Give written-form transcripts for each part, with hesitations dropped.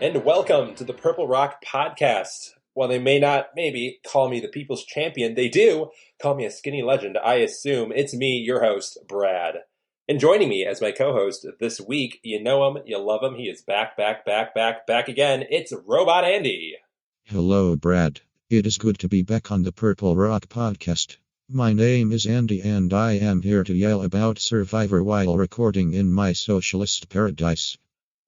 and welcome to the Purple Rock Podcast. While they may not maybe call me the people's champion, they do call me a skinny legend. I assume it's me, your host, Brad. And joining me as my co-host this week, you know him, you love him, he is back again. It's Robot Andy. Hello, Brad. It is good to be back on the Purple Rock Podcast. My name is Andy and I am here to yell about Survivor while recording in my socialist paradise.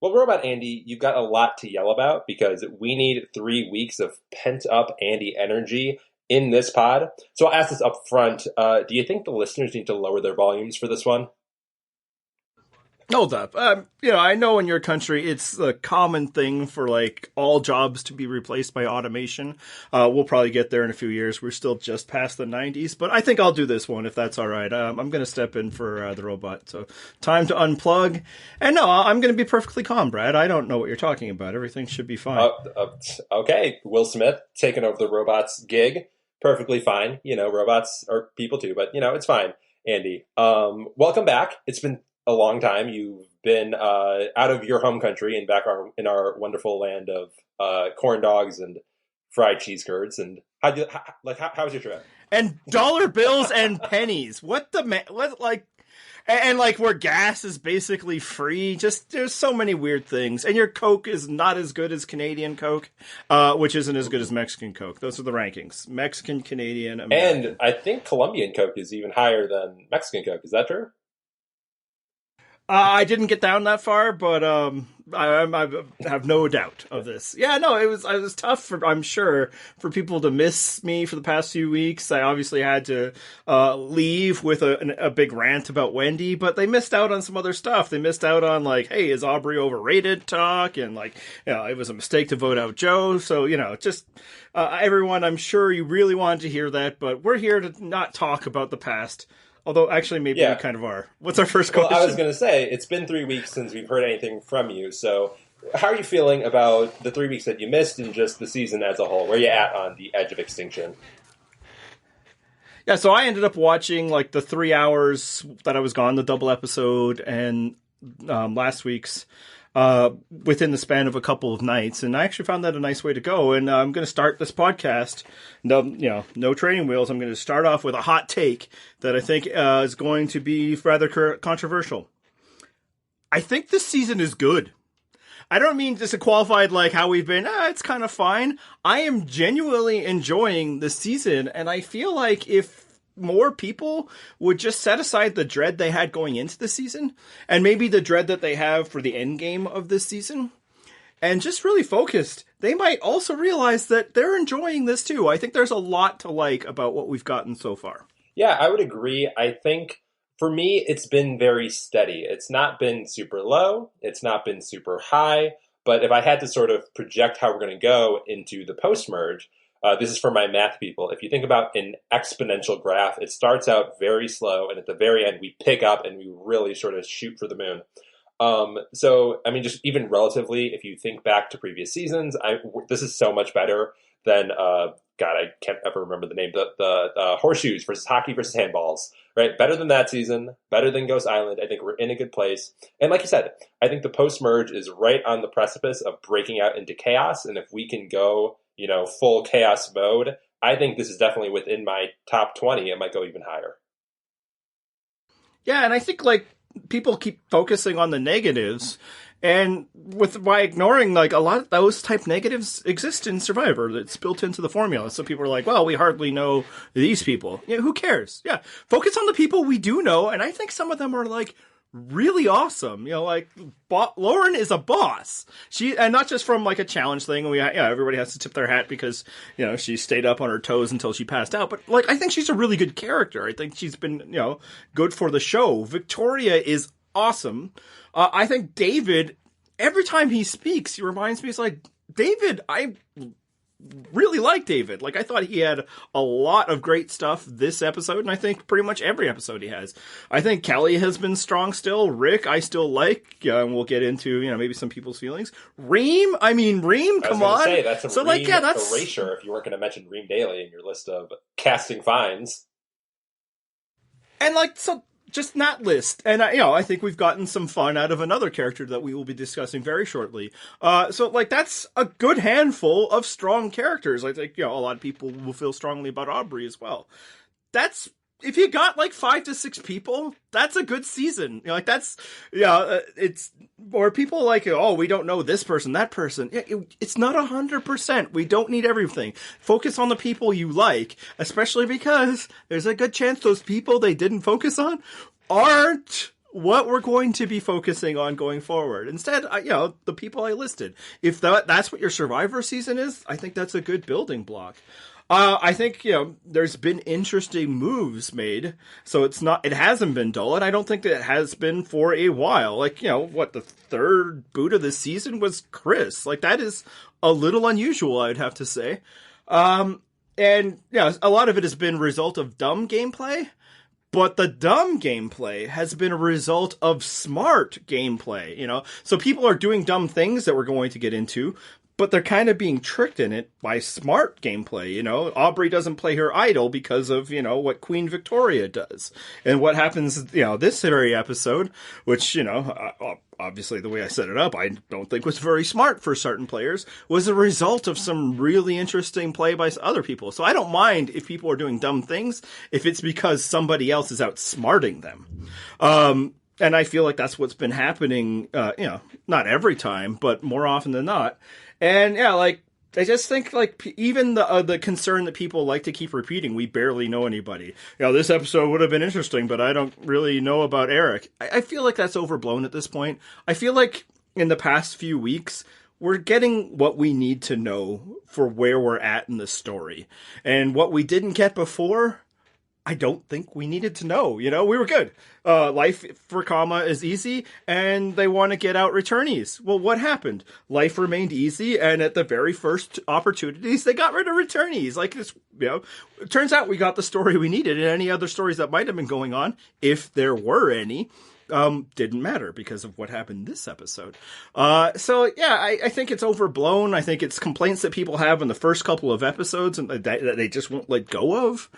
Well, Robot Andy, you've got a lot to yell about because we need 3 weeks of pent-up Andy energy in this pod. So I'll ask this up front. Do you think the listeners need to lower their volumes for this one? Hold up. I know in your country it's a common thing for like all jobs to be replaced by automation. We'll probably get there in a few years. We're still just past the 90s, but I think I'll do this one if that's all right. I'm going to step in for the robot. So time to unplug. And no, I'm going to be perfectly calm, Brad. I don't know what you're talking about. Everything should be fine. Okay. Will Smith taking over the robot's gig. Perfectly fine. You know, robots are people too, but it's fine. Andy, welcome back. It's been a long time. You've been out of your home country and back in our wonderful land of corn dogs and fried cheese curds. And how was your trip? And dollar bills and pennies. What where gas is basically free. Just there's so many weird things. And your Coke is not as good as Canadian Coke, which isn't as good as Mexican Coke. Those are the rankings: Mexican, Canadian, American. And I think Colombian Coke is even higher than Mexican Coke. Is that true? I didn't get down that far, but I have no doubt of this. Yeah, no, it was tough I'm sure for people to miss me for the past few weeks. I obviously had to leave with a big rant about Wendy, but they missed out on some other stuff. They missed out on like, hey, is Aubrey overrated talk, and it was a mistake to vote out Joe. So everyone, I'm sure you really wanted to hear that, but we're here to not talk about the past. Although, actually, maybe we kind of are. What's our first question? Well, I was going to say, it's been 3 weeks since we've heard anything from you. So how are you feeling about the 3 weeks that you missed and just the season as a whole? Where are you at on the edge of extinction? Yeah, so I ended up watching like the 3 hours that I was gone, the double episode, and last week's within the span of a couple of nights, and I actually found that a nice way to go. And I'm going to start this podcast. No training wheels. I'm going to start off with a hot take that I think is going to be rather controversial. I think this season is good. I don't mean just a qualified like how we've been. It's kind of fine. I am genuinely enjoying this season, and I feel like if more people would just set aside the dread they had going into the season, and maybe the dread that they have for the end game of this season, and just really focused, they might also realize that they're enjoying this too. I think there's a lot to like about what we've gotten so far. Yeah, I would agree. I think for me, it's been very steady. It's not been super low. It's not been super high. But if I had to sort of project how we're going to go into the post-merge, this is for my math people. If you think about an exponential graph, it starts out very slow, and at the very end, we pick up and we really sort of shoot for the moon. Just even relatively, if you think back to previous seasons, this is so much better than, I can't ever remember the name, the horseshoes versus hockey versus handballs, right? Better than that season, better than Ghost Island. I think we're in a good place. And like you said, I think the post-merge is right on the precipice of breaking out into chaos, and if we can go full chaos mode, I think this is definitely within my top 20. It might go even higher. Yeah, and I think people keep focusing on the negatives, and by ignoring a lot of those type negatives exist in Survivor. It's built into the formula. So people are like, well, we hardly know these people. Yeah, who cares? Yeah, focus on the people we do know, and I think some of them are really awesome. Lauren is a boss. And not just from a challenge thing. Everybody has to tip their hat because, she stayed up on her toes until she passed out. But I think she's a really good character. I think she's been, good for the show. Victoria is awesome. I think David, every time he speaks, he reminds me, David, I really like David. I thought he had a lot of great stuff this episode, and I think pretty much every episode he has. I think Kelly has been strong still. Rick, I still like. And we'll get into, maybe some people's feelings. Reem, come on. Say, that's a Reem erasure if you weren't going to mention Reem Daly in your list of casting finds. And just that list. And, I think we've gotten some fun out of another character that we will be discussing very shortly. So, that's a good handful of strong characters. I think, a lot of people will feel strongly about Aubrey as well. If you got 5 to 6 people, that's a good season. It's, or people we don't know this person, that person. It's not 100%. We don't need everything. Focus on the people you like, especially because there's a good chance those people they didn't focus on aren't what we're going to be focusing on going forward. Instead, the people I listed. If that's what your Survivor season is, I think that's a good building block. I think, there's been interesting moves made, so it hasn't been dull, and I don't think that it has been for a while. The third boot of the season was Chris. That is a little unusual, I'd have to say. And, a lot of it has been a result of dumb gameplay, but the dumb gameplay has been a result of smart gameplay, So people are doing dumb things that we're going to get into, but they're kind of being tricked in it by smart gameplay, Aubrey doesn't play her idol because of, what Queen Victoria does. And what happens, this very episode, which, obviously the way I set it up, I don't think was very smart for certain players, was a result of some really interesting play by other people. So I don't mind if people are doing dumb things, if it's because somebody else is outsmarting them. And I feel like that's what's been happening, not every time, but more often than not. And I just think even the concern that people like to keep repeating, we barely know anybody. This episode would have been interesting, but I don't really know about Eric. I feel like that's overblown at this point. I feel like in the past few weeks, we're getting what we need to know for where we're at in the story. And what we didn't get before, I don't think we needed to know. We were good. Life for Kama is easy, and they want to get out returnees. Well, what happened? Life remained easy, and at the very first opportunities, they got rid of returnees. It turns out we got the story we needed, and any other stories that might have been going on, if there were any, didn't matter because of what happened this episode. I think it's overblown. I think it's complaints that people have in the first couple of episodes and that they just won't let go of.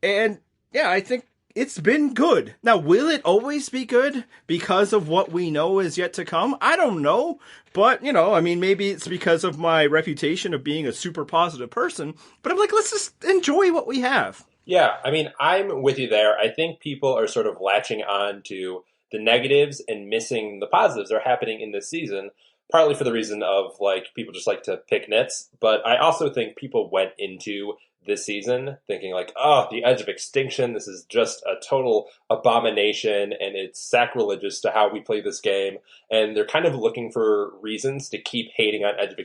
And I think it's been good. Now, will it always be good because of what we know is yet to come? I don't know. But, maybe it's because of my reputation of being a super positive person. But I'm let's just enjoy what we have. Yeah, I'm with you there. I think people are sort of latching on to the negatives and missing the positives that are happening in this season, partly for the reason of, people just like to pick nits. But I also think people went into this season thinking the edge of extinction, this is just a total abomination and it's sacrilegious to how we play this game, and they're kind of looking for reasons to keep hating on edge of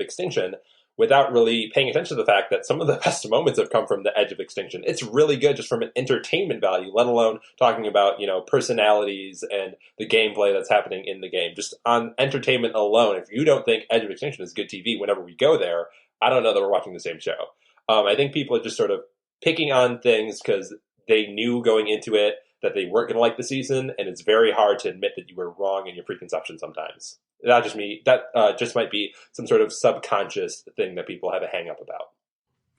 extinction without really paying attention to the fact that some of the best moments have come from the edge of extinction. It's really good just from an entertainment value, let alone talking about personalities and the gameplay that's happening in the game. Just on entertainment alone, if you don't think Edge of Extinction is good TV whenever we go there, I don't know that we're watching the same show. I think people are just sort of picking on things because they knew going into it that they weren't going to like the season, and it's very hard to admit that you were wrong in your preconception sometimes. Not just me. That just might be some sort of subconscious thing that people have a hang up about.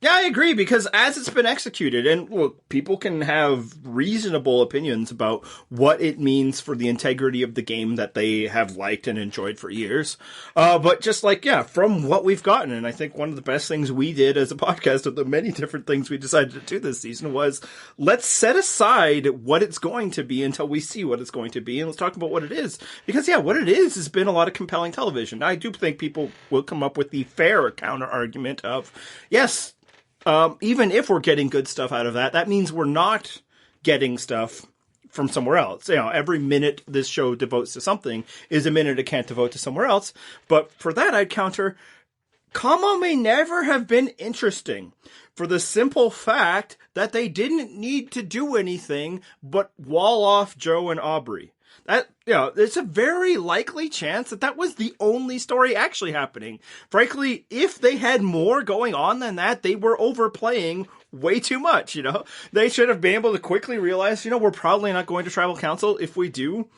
Yeah, I agree, because as it's been executed, and look, people can have reasonable opinions about what it means for the integrity of the game that they have liked and enjoyed for years. But just from what we've gotten, and I think one of the best things we did as a podcast of the many different things we decided to do this season was let's set aside what it's going to be until we see what it's going to be, and let's talk about what it is. Because, what it is has been a lot of compelling television. I do think people will come up with the fair counter argument of, yes, even if we're getting good stuff out of that, that means we're not getting stuff from somewhere else. Every minute this show devotes to something is a minute it can't devote to somewhere else. But for that, I'd counter, Kama may never have been interesting for the simple fact that they didn't need to do anything but wall off Joe and Aubrey. That, there's a very likely chance that was the only story actually happening. Frankly, if they had more going on than that, they were overplaying way too much, They should have been able to quickly realize, we're probably not going to tribal council. If we do,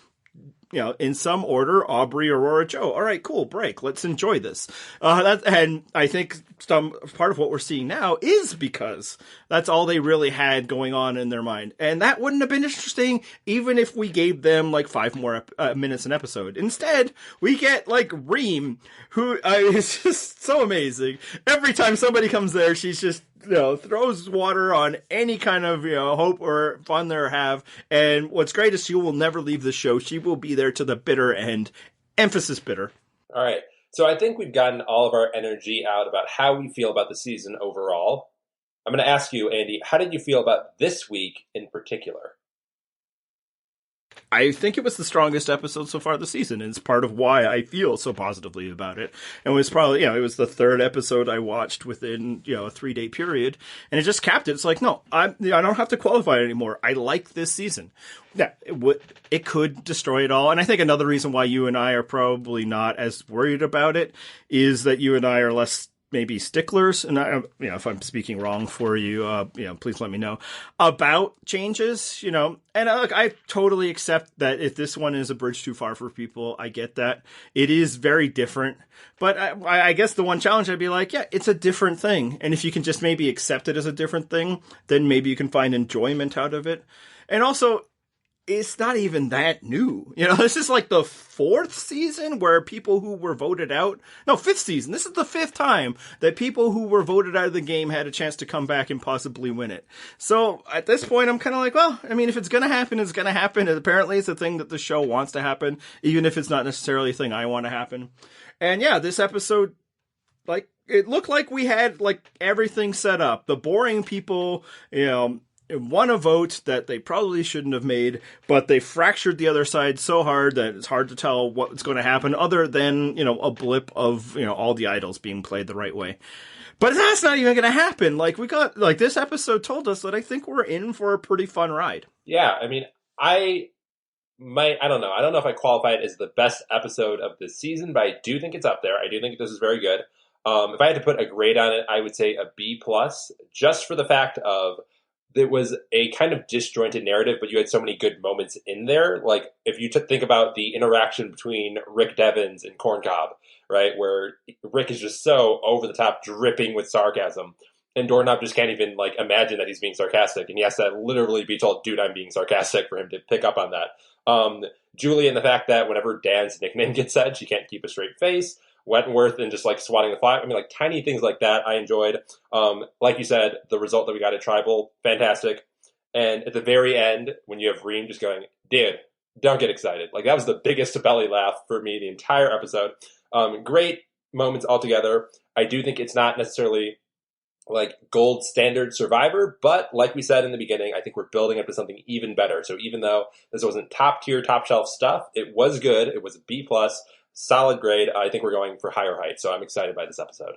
in some order, Aubrey, Aurora, Joe. All right, cool, break. Let's enjoy this. And I think some part of what we're seeing now is because that's all they really had going on in their mind. And that wouldn't have been interesting even if we gave them like 5 more minutes an episode. Instead, we get like Reem, who is just so amazing. Every time somebody comes there, she's just throws water on any kind of, hope or fun they have. And what's great is she will never leave the show. She will be there to the bitter end. Emphasis bitter. All right. So I think we've gotten all of our energy out about how we feel about the season overall. I'm going to ask you, Andy, how did you feel about this week in particular? I think it was the strongest episode so far this season, and it's part of why I feel so positively about it. And it was probably, it was the 3rd episode I watched within, a 3-day period, and it just capped it. It's like, no, I don't have to qualify it anymore. I like this season. Yeah, it could destroy it all. And I think another reason why you and I are probably not as worried about it is that you and I are less maybe sticklers, and if I'm speaking wrong for you, please let me know about changes, and I totally accept that if this one is a bridge too far for people, I get that. It is very different, but I guess the one challenge I'd be like, yeah, it's a different thing. And if you can just maybe accept it as a different thing, then maybe you can find enjoyment out of it. And also, it's not even that new. This is like the 4th season where people who were voted out, no, 5th season. This is the 5th time that people who were voted out of the game had a chance to come back and possibly win it. So at this point, I'm kind of like, well, I mean, if it's going to happen, it's going to happen. And apparently it's a thing that the show wants to happen, even if it's not necessarily a thing I want to happen. And yeah, this episode, like, it looked like we had like everything set up. The boring people, won a vote that they probably shouldn't have made, but they fractured the other side so hard that it's hard to tell what's going to happen other than, a blip of, all the idols being played the right way. But that's not even going to happen. Like, this episode told us that I think we're in for a pretty fun ride. Yeah, I mean, I don't know. I don't know if I qualify it as the best episode of this season, but I do think it's up there. I do think this is very good. If I had to put a grade on it, I would say a B+, just for the fact of it was a kind of disjointed narrative, but you had so many good moments in there. Like, if you think about the interaction between Rick Devens and Corncob, right, where Rick is just so over the top, dripping with sarcasm, and Doorknob just can't even, like, imagine that he's being sarcastic, and he has to literally be told, dude, I'm being sarcastic, for him to pick up on that. Julie, and the fact that whenever Dan's nickname gets said, she can't keep a straight face. Wentworth and just like swatting the fly. I mean, like tiny things like that I enjoyed. Like you said, the result that we got at Tribal, fantastic. And at the very end, when you have Reem just going, dude, don't get excited. Like, that was the biggest belly laugh for me the entire episode. Great moments altogether. I do think it's not necessarily like gold standard Survivor, but like we said in the beginning, I think we're building up to something even better. So even though this wasn't top tier, top shelf stuff, it was good. It was a B+. Solid grade. I think we're going for higher heights, so I'm excited by this episode.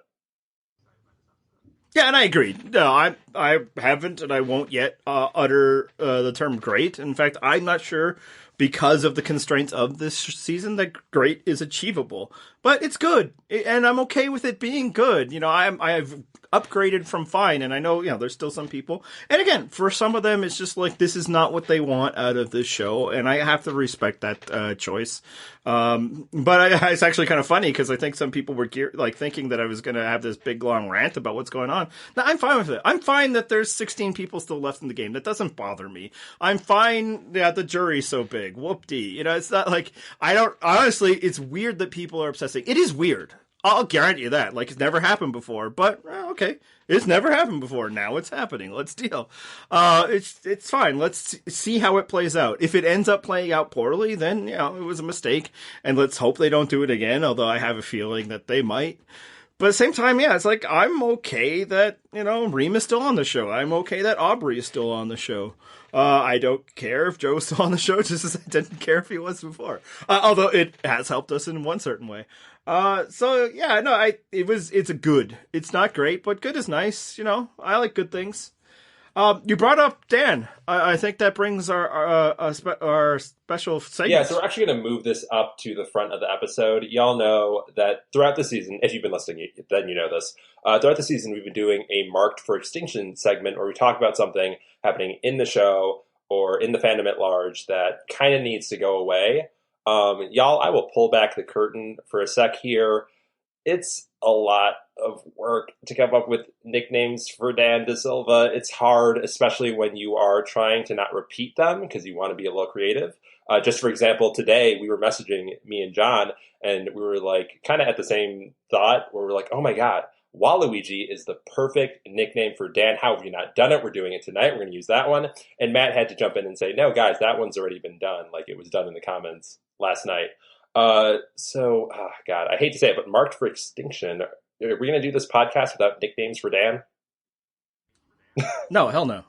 Yeah, and I agree. No, I haven't, and I won't yet utter the term great. In fact, I'm not sure, because of the constraints of this season, that great is achievable. But it's good, and I'm okay with it being good. I've upgraded from fine, and I know, there's still some people. And again, for some of them, it's just like, this is not what they want out of this show, and I have to respect that choice. But it's actually kind of funny, because I think some people were thinking that I was going to have this big, long rant about what's going on. No, I'm fine with it. I'm fine that there's 16 people still left in the game. That doesn't bother me. I'm fine that the jury's so big. Whoop-dee. It's not like, honestly, it's weird that people are obsessing. It is weird. I'll guarantee you that. Like, it's never happened before. But, okay. It's never happened before. Now it's happening. Let's deal. It's fine. Let's see how it plays out. If it ends up playing out poorly, then, it was a mistake. And let's hope they don't do it again, although I have a feeling that they might. But at the same time, yeah, it's like, I'm okay that, Reem is still on the show. I'm okay that Aubrey is still on the show. I don't care if Joe's still on the show, just as I didn't care if he was before. Although it has helped us in one certain way. So yeah, no, it's a good. It's not great, but good is nice. I like good things. You brought up Dan. I think that brings our special segment. Yeah, so we're actually going to move this up to the front of the episode. Y'all know that throughout the season, if you've been listening, then you know this. Throughout the season, we've been doing a Marked for Extinction segment where we talk about something happening in the show or in the fandom at large that kind of needs to go away. Y'all, I will pull back the curtain for a sec here. It's a lot of work to come up with nicknames for Dan De Silva. It's hard, especially when you are trying to not repeat them because you want to be a little creative. Just for example, today we were messaging, me and John, and we were like kind of at the same thought where we're like, oh my God, Waluigi is the perfect nickname for Dan. How have you not done it? We're doing it tonight. We're going to use that one. And Matt had to jump in and say, no, guys, that one's already been done. Like it was done in the comments last night. God, I hate to say it, but marked for extinction. Are we going to do this podcast without nicknames for Dan? No, hell no.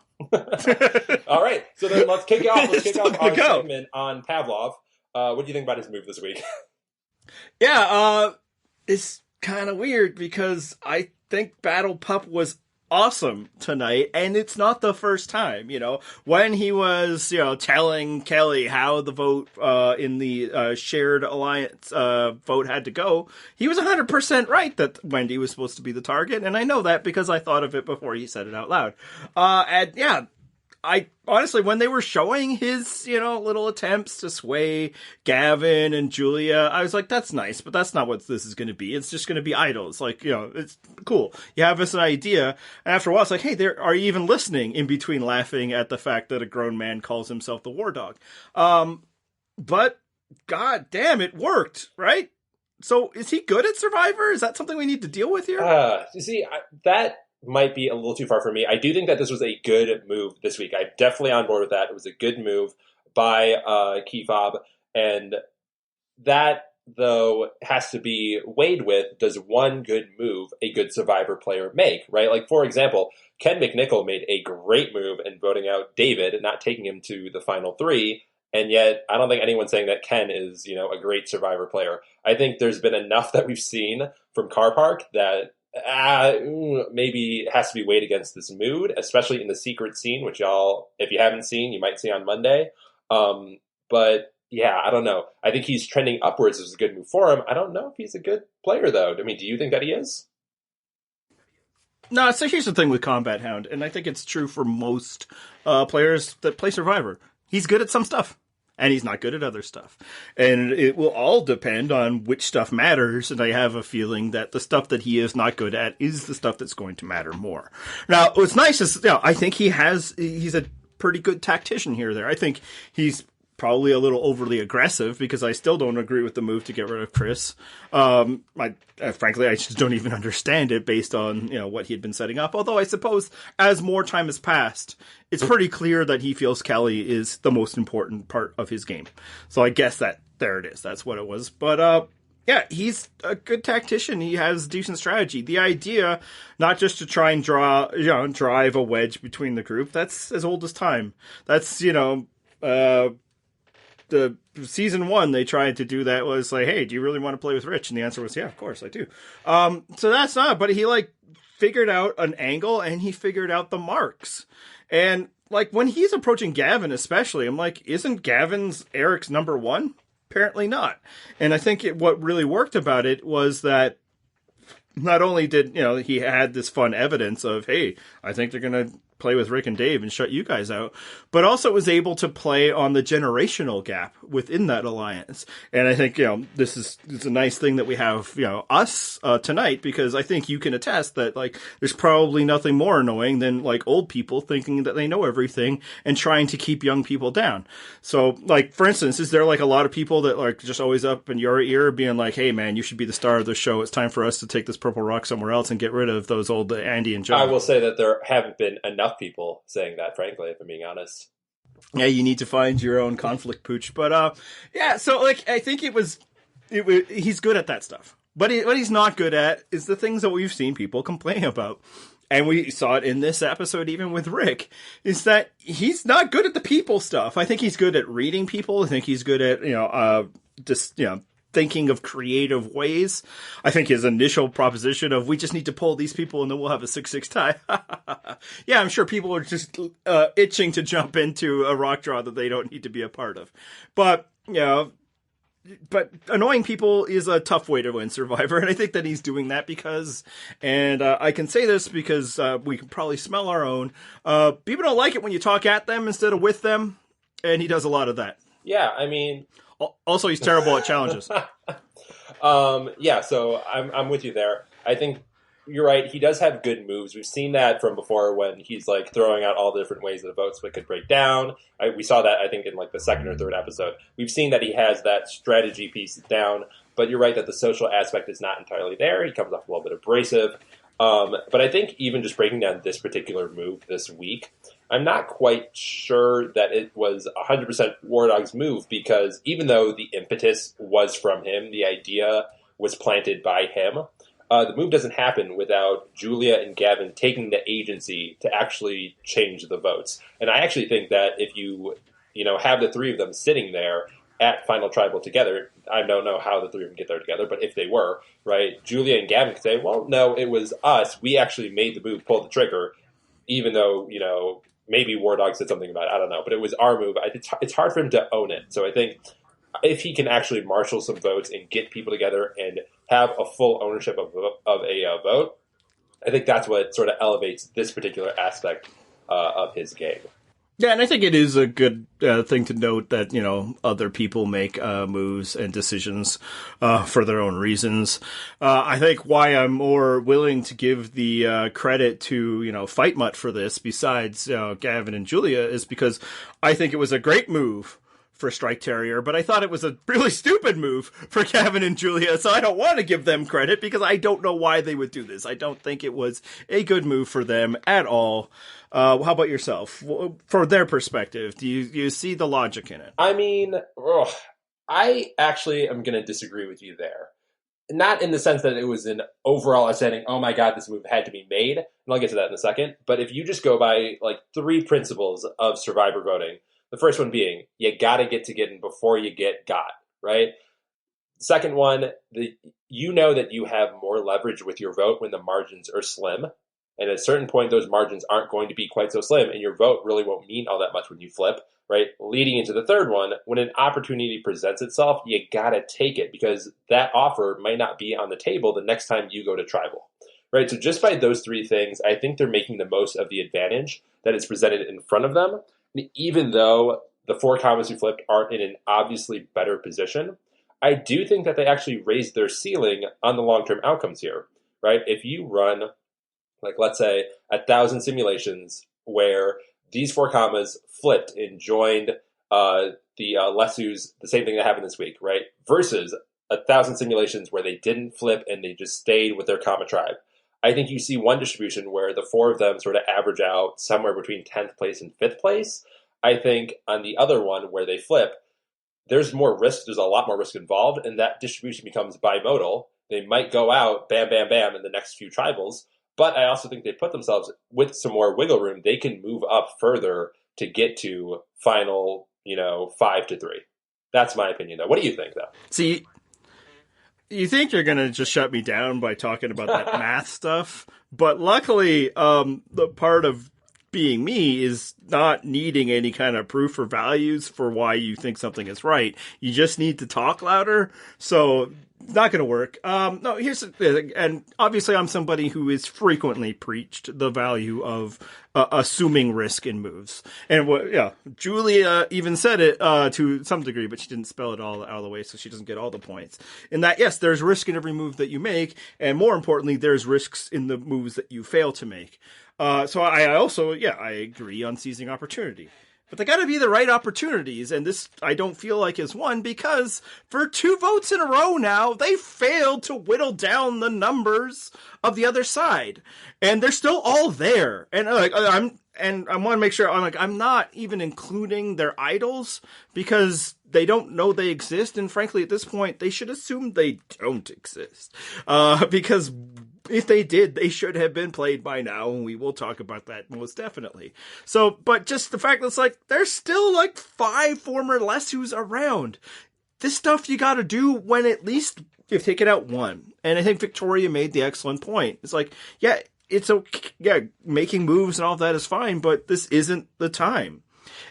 All right, so then let's kick off. Let's kick off our segment on Pavlov. What do you think about his move this week? Yeah, it's kind of weird because I think Battle Pup was awesome tonight, and it's not the first time. When he was telling Kelly how the vote in the shared alliance vote had to go, he was 100% right that Wendy was supposed to be the target, and I know that because I thought of it before he said it out loud. And yeah, I honestly, when they were showing his, little attempts to sway Gavin and Julia, I was like, that's nice, but that's not what this is going to be. It's just going to be idols. Like, it's cool. You have this idea. And after a while, it's like, hey, are you even listening in between laughing at the fact that a grown man calls himself the war dog? But god damn, it worked, right? So is he good at Survivor? Is that something we need to deal with here? That might be a little too far for me. I do think that this was a good move this week. I'm definitely on board with that. It was a good move by Key Fob, and that, though, has to be weighed with, does one good move a good Survivor player make, right? Like, for example, Ken McNichol made a great move in voting out David and not taking him to the final three, and yet I don't think anyone's saying that Ken is, a great Survivor player. I think there's been enough that we've seen from Car Park that maybe it has to be weighed against this mood, especially in the secret scene, which y'all, if you haven't seen, you might see on Monday. But yeah, I don't know. I think he's trending upwards as a good move for him. I don't know if he's a good player, though. I mean, do you think that he is? No, so here's the thing with Combat Hound, and I think it's true for most players that play Survivor. He's good at some stuff, and he's not good at other stuff. And it will all depend on which stuff matters, and I have a feeling that the stuff that he is not good at is the stuff that's going to matter more. Now, what's nice is, I think he's a pretty good tactician here or there. I think he's probably a little overly aggressive because I still don't agree with the move to get rid of Chris. Frankly, I just don't even understand it based on what he had been setting up. Although I suppose as more time has passed, it's pretty clear that he feels Kelly is the most important part of his game. So I guess that there it is. That's what it was. But yeah, he's a good tactician. He has decent strategy. The idea, not just to try and drive a wedge between the group, that's as old as time. That's the season 1, they tried to do that, was like, hey, do you really want to play with Rich? And the answer was, yeah, of course I do. So that's not, but he figured out an angle and he figured out the marks. And when he's approaching Gavin, especially, I'm like, isn't Gavin's Eric's number 1? Apparently not. And I think what really worked about it was that not only did, he had this fun evidence of, hey, I think they're going to play with Rick and Dave and shut you guys out, but also was able to play on the generational gap within that alliance. And I think, this is a nice thing that we have, us tonight, because I think you can attest that there's probably nothing more annoying than old people thinking that they know everything and trying to keep young people down. So for instance, is there a lot of people that just always up in your ear being like, hey man, you should be the star of the show. It's time for us to take this purple rock somewhere else and get rid of those old Andy and Joe. I will say that there haven't been enough people saying that, frankly, if I'm being honest. Yeah, you need to find your own conflict, Pooch. But yeah, so I think he's good at that stuff. But what he's not good at is the things that we've seen people complain about. And we saw it in this episode, even with Rick, is that he's not good at the people stuff. I think he's good at reading people. I think he's good at, thinking of creative ways. I think his initial proposition of we just need to pull these people and then we'll have a 6-6 tie. Yeah, I'm sure people are just itching to jump into a rock draw that they don't need to be a part of. But, but annoying people is a tough way to win Survivor, and I think that he's doing that because, and I can say this because we can probably smell our own, people don't like it when you talk at them instead of with them, and he does a lot of that. Yeah, I mean... Also, he's terrible at challenges. Yeah, so I'm with you there. I think you're right. He does have good moves. We've seen that from before when he's like throwing out all the different ways that the vote split could break down. We saw that I think in like the second or third episode. We've seen that he has that strategy piece down. But you're right that the social aspect is not entirely there. He comes off a little bit abrasive. But I think even just breaking down this particular move this week, I'm not quite sure that it was 100% War Dog's move, because even though the impetus was from him, the idea was planted by him, the move doesn't happen without Julia and Gavin taking the agency to actually change the votes. And I actually think that if you have the three of them sitting there at Final Tribal together, I don't know how the three of them get there together, but if they were, right, Julia and Gavin could say, well, no, it was us. We actually made the move, pulled the trigger, even though, maybe War Dog said something about it. I don't know, but it was our move. It's hard for him to own it. So I think if he can actually marshal some votes and get people together and have a full ownership of a vote, I think that's what sort of elevates this particular aspect of his game. Yeah, and I think it is a good thing to note that, other people make moves and decisions for their own reasons. I think why I'm more willing to give the credit to, Fight Mutt for this, besides Gavin and Julia, is because I think it was a great move for Strike Terrier, but I thought it was a really stupid move for Gavin and Julia, so I don't want to give them credit because I don't know why they would do this. I don't think it was a good move for them at all. How about yourself? For their perspective, do you see the logic in it? I mean, I actually am going to disagree with you there. Not in the sense that it was an overall ascending, oh my god, this move had to be made, and I'll get to that in a second, but if you just go by like three principles of survivor voting, the first one being, you got to get in before you get got, right? The second one, you know that you have more leverage with your vote when the margins are slim. And at a certain point, those margins aren't going to be quite so slim, and your vote really won't mean all that much when you flip, right? Leading into the third one, when an opportunity presents itself, you got to take it, because that offer might not be on the table the next time you go to tribal, right? So just by those three things, I think they're making the most of the advantage that is presented in front of them. Even though the four commas who flipped aren't in an obviously better position, I do think that they actually raised their ceiling on the long-term outcomes here, right? If you run, like, let's say, 1,000 simulations where these four commas flipped and joined the Lesus, the same thing that happened this week, right? Versus 1,000 simulations where they didn't flip and they just stayed with their comma tribe. I think you see one distribution where the four of them sort of average out somewhere between 10th place and 5th place. I think on the other one where they flip, there's more risk, there's a lot more risk involved, and that distribution becomes bimodal. They might go out, bam, bam, bam, in the next few tribals, but I also think they put themselves with some more wiggle room. They can move up further to get to final, 5-3. That's my opinion, though. What do you think, though? See, you think you're going to just shut me down by talking about that math stuff, but luckily, the part of being me is not needing any kind of proof or values for why you think something is right. You just need to talk louder. So not going to work. No, here's the thing. And obviously I'm somebody who is frequently preached the value of assuming risk in moves. And Julia even said it to some degree, but she didn't spell it all out of the way, so she doesn't get all the points. In that, yes, there's risk in every move that you make, and more importantly, there's risks in the moves that you fail to make. So I also, I agree on seizing opportunity. But they got to be the right opportunities, and this I don't feel like is one, because for 2 votes in a row now, they failed to whittle down the numbers of the other side, and they're still all there. And I want to make sure I'm not even including their idols, because they don't know they exist, and frankly, at this point, they should assume they don't exist, because if they did, they should have been played by now, and we will talk about that most definitely. So, but just the fact that it's there's still 5 former Lesus around. This stuff you gotta do when at least you've taken out one. And I think Victoria made the excellent point. It's it's okay, making moves and all that is fine, but this isn't the time.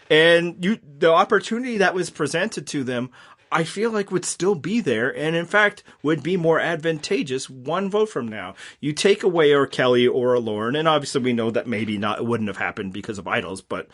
And the opportunity that was presented to them, I feel like would still be there, and in fact would be more advantageous 1 vote from now. You take away or Kelly or a Lauren, and obviously we know that maybe not, it wouldn't have happened because of idols, but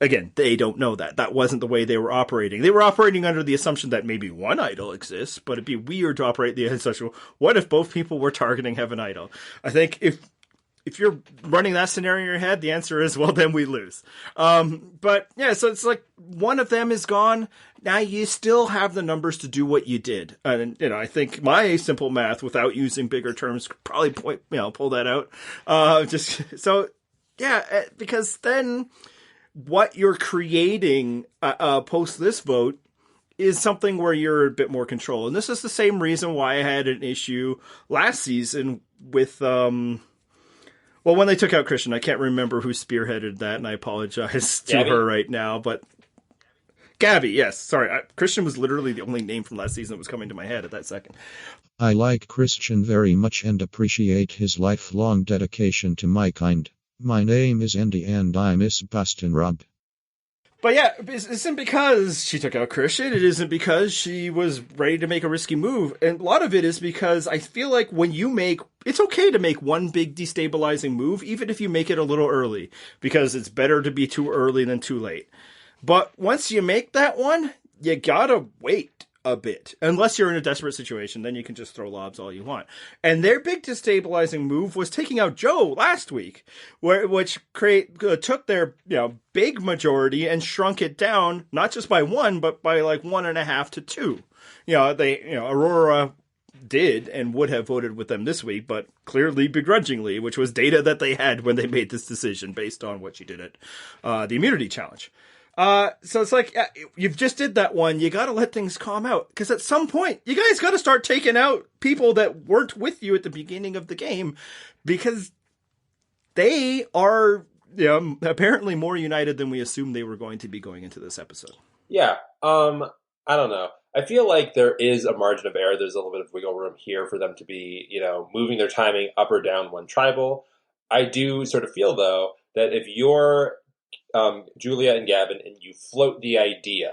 again, they don't know that. That wasn't the way they were operating. They were operating under the assumption that maybe one idol exists, but it'd be weird to operate the assumption, what if both people were targeting Heaven Idol? I think if you're running that scenario in your head, the answer is, well, then we lose. But yeah, so it's like one of them is gone. Now you still have the numbers to do what you did. And, I think my simple math without using bigger terms could probably pull that out. Because then what you're creating post this vote is something where you're a bit more control. And this is the same reason why I had an issue last season with, when they took out Christian. I can't remember who spearheaded that, and I apologize to Gabby? her right now, but Gabby, yes. Sorry, Christian was literally the only name from last season that was coming to my head at that second. I like Christian very much and appreciate his lifelong dedication to my kind. My name is Andy and I miss Boston Rob. But yeah, it isn't because she took out Christian. It isn't because she was ready to make a risky move. And a lot of it is because I feel like it's okay to make one big destabilizing move, even if you make it a little early, because it's better to be too early than too late. But once you make that one, you gotta wait a bit. Unless you're in a desperate situation, then you can just throw lobs all you want. And their big destabilizing move was taking out Joe last week, which took their big majority and shrunk it down, not just by one, but by like 1.5 to 2. Aurora did and would have voted with them this week, but clearly begrudgingly, which was data that they had when they made this decision based on what she did at the immunity challenge. So it's like, you've just did that one. You got to let things calm out, because at some point you guys got to start taking out people that weren't with you at the beginning of the game, because they are apparently more united than we assumed they were going to be going into this episode. Yeah. I don't know. I feel like there is a margin of error. There's a little bit of wiggle room here for them to be, moving their timing up or down one tribal. I do sort of feel, though, that if you're Julia and Gavin, and you float the idea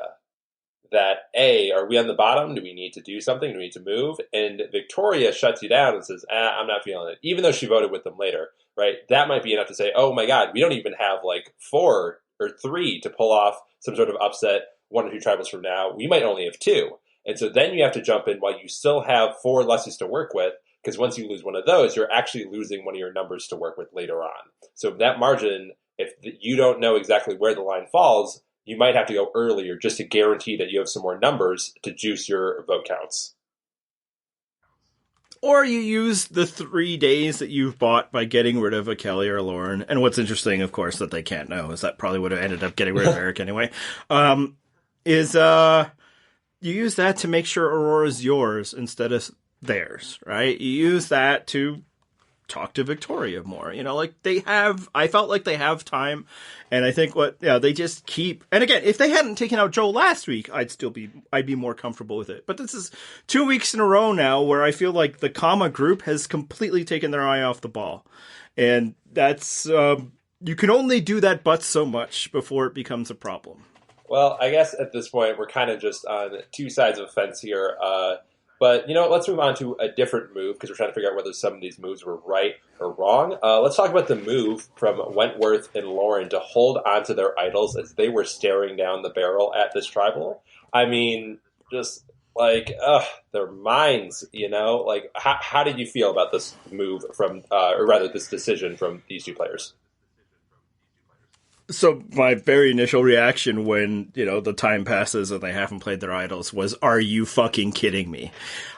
that, are we on the bottom? Do we need to do something? Do we need to move? And Victoria shuts you down and says, I'm not feeling it, even though she voted with them later, right? That might be enough to say, oh my God, we don't even have like 4 or 3 to pull off some sort of upset 1 or 2 tribals from now. We might only have 2. And so then you have to jump in while you still have 4 lessees to work with, because once you lose one of those, you're actually losing one of your numbers to work with later on. So that margin, if you don't know exactly where the line falls, you might have to go earlier just to guarantee that you have some more numbers to juice your vote counts. Or you use the 3 days that you've bought by getting rid of a Kelly or Lauren. And what's interesting, of course, that they can't know is that probably would have ended up getting rid of Eric anyway. You use that to make sure Aurora's yours instead of theirs, right? You use that to talk to Victoria more, I felt like they have time, and I think they just keep, and again, if they hadn't taken out Joe last week, I'd be more comfortable with it. But this is 2 weeks in a row now where I feel like the comma group has completely taken their eye off the ball. And that's, you can only do that but so much before it becomes a problem. Well, I guess at this point, we're kind of just on 2 sides of a fence here. But, let's move on to a different move, because we're trying to figure out whether some of these moves were right or wrong. Let's talk about the move from Wentworth and Lauren to hold onto their idols as they were staring down the barrel at this tribal. I mean, just like, their minds, Like, how did you feel about this move from, or rather this decision from these 2 players? So my very initial reaction when, the time passes and they haven't played their idols was, are you fucking kidding me?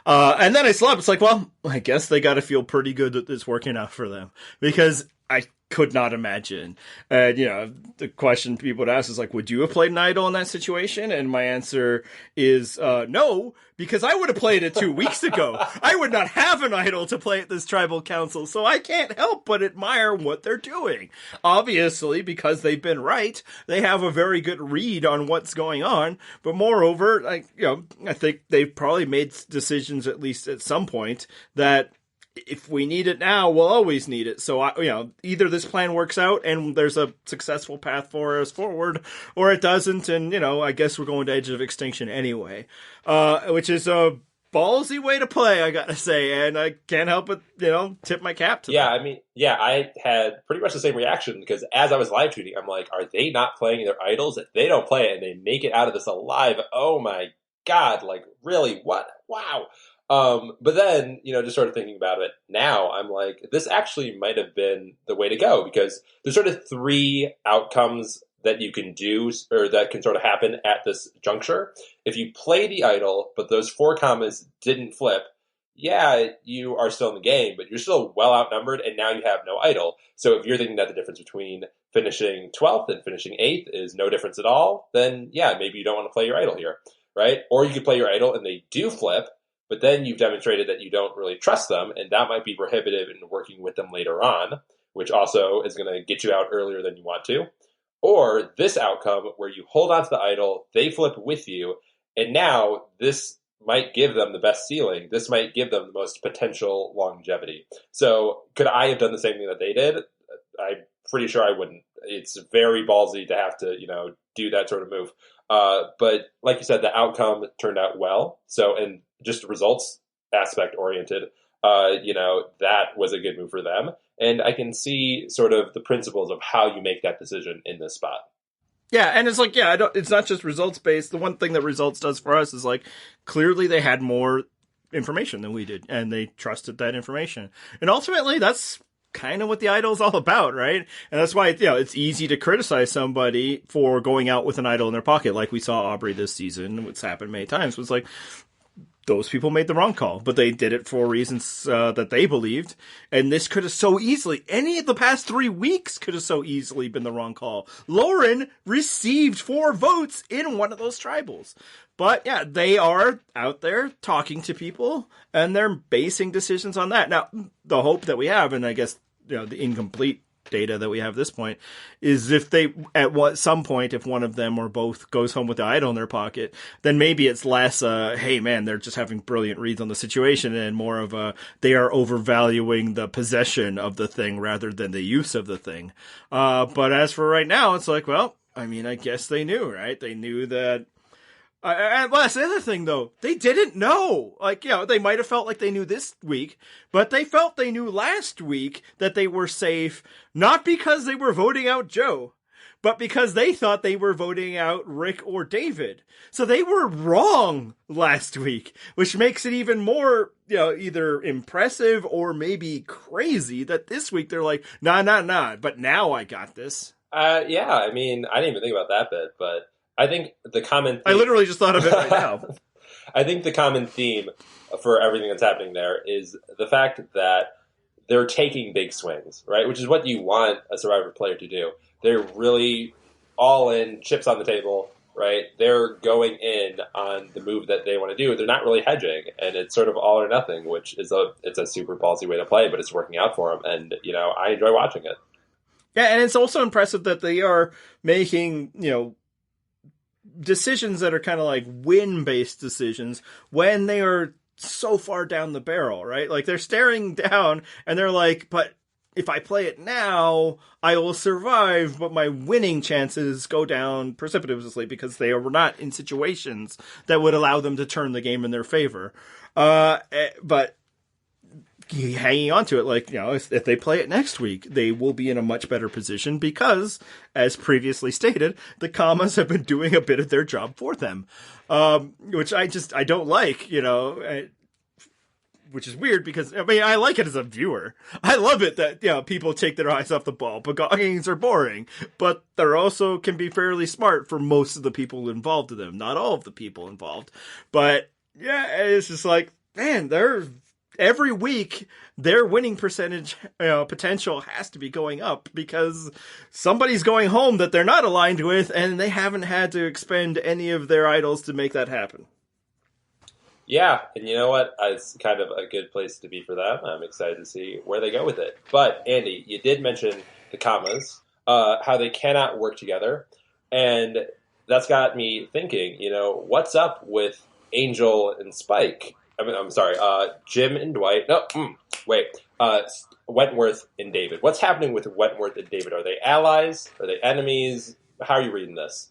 And then I slept. It's like, well, I guess they got to feel pretty good that it's working out for them, because I could not imagine. And, the question people would ask is like, would you have played an idol in that situation? And my answer is no, because I would have played it 2 weeks ago. I would not have an idol to play at this tribal council, so I can't help but admire what they're doing. Obviously, because they've been right, they have a very good read on what's going on. But moreover, I think they've probably made decisions, at least at some point, that if we need it now, we'll always need it. So, either this plan works out and there's a successful path for us forward, or it doesn't. And, I guess we're going to Edge of Extinction anyway, which is ballsy way to play, I gotta say, and I can't help but tip my cap to Yeah, them. I mean, yeah, I had pretty much the same reaction because as I was live tweeting, I'm like, are they not playing their idols? If they don't play it and they make it out of this alive, oh my God, like really, what? Wow. But then, just sort of thinking about it now, I'm like, this actually might have been the way to go because there's sort of three outcomes that you can do or that can sort of happen at this juncture. If you play the idol, but those four commas didn't flip, yeah, you are still in the game, but you're still well outnumbered, and now you have no idol. So if you're thinking that the difference between finishing 12th and finishing 8th is no difference at all, then yeah, maybe you don't want to play your idol here, right? Or you could play your idol and they do flip, but then you've demonstrated that you don't really trust them, and that might be prohibitive in working with them later on, which also is going to get you out earlier than you want to. Or this outcome where you hold on to the idol, they flip with you, and now this might give them the best ceiling. This might give them the most potential longevity. So could I have done the same thing that they did? I'm pretty sure I wouldn't. It's very ballsy to have to, do that sort of move. But like you said, the outcome turned out well. So, and just results aspect oriented, that was a good move for them. And I can see sort of the principles of how you make that decision in this spot. Yeah, and it's like, it's not just results based. The one thing that results does for us is like, clearly they had more information than we did, and they trusted that information. And ultimately, that's kind of what the idol is all about, right? And that's why, it's easy to criticize somebody for going out with an idol in their pocket, like we saw Aubrey this season. It's happened many times. It's like, those people made the wrong call, but they did it for reasons that they believed. And this could have so easily, any of the past 3 weeks could have so easily been the wrong call. Lauren received 4 votes in one of those tribals. But yeah, they are out there talking to people and they're basing decisions on that. Now, the hope that we have, and I guess, the incomplete data that we have at this point, is if they, at some point, if one of them or both goes home with the idol in their pocket, then maybe it's less, hey man, they're just having brilliant reads on the situation, and more of they are overvaluing the possession of the thing rather than the use of the thing. But as for right now, it's like, well, I mean, I guess they knew, right? They knew that. And that's the other thing, though. They didn't know. Like, they might have felt like they knew this week, but they felt they knew last week that they were safe, not because they were voting out Joe, but because they thought they were voting out Rick or David. So they were wrong last week, which makes it even more, either impressive or maybe crazy that this week they're like, nah, but now I got this. Yeah, I mean, I didn't even think about that bit, but I think the common theme, I literally just thought of it right now. I think the common theme for everything that's happening there is the fact that they're taking big swings, right? Which is what you want a Survivor player to do. They're really all in, chips on the table, right? They're going in on the move that they want to do. They're not really hedging, and it's sort of all or nothing, which is it's a super ballsy way to play, but it's working out for them, and I enjoy watching it. Yeah, and it's also impressive that they are making decisions that are kind of like win-based decisions when they are so far down the barrel, right? Like they're staring down and they're like, but if I play it now, I will survive, but my winning chances go down precipitously because they are not in situations that would allow them to turn the game in their favor. But hanging on to it, like, if they play it next week, they will be in a much better position because, as previously stated, the commas have been doing a bit of their job for them, which I don't like, which is weird because, I mean, I like it as a viewer. I love it that, people take their eyes off the ball. Games are boring, but they're also can be fairly smart for most of the people involved in them. Not all of the people involved, but yeah, it's just like, man, every week, their winning percentage potential has to be going up because somebody's going home that they're not aligned with, and they haven't had to expend any of their idols to make that happen. Yeah, and you know what? It's kind of a good place to be for them. I'm excited to see where they go with it. But, Andy, you did mention the commas, how they cannot work together, and that's got me thinking, what's up with Angel and Spike? I'm sorry, Jim and Dwight. No, Wentworth and David. What's happening with Wentworth and David? Are they allies? Are they enemies? How are you reading this?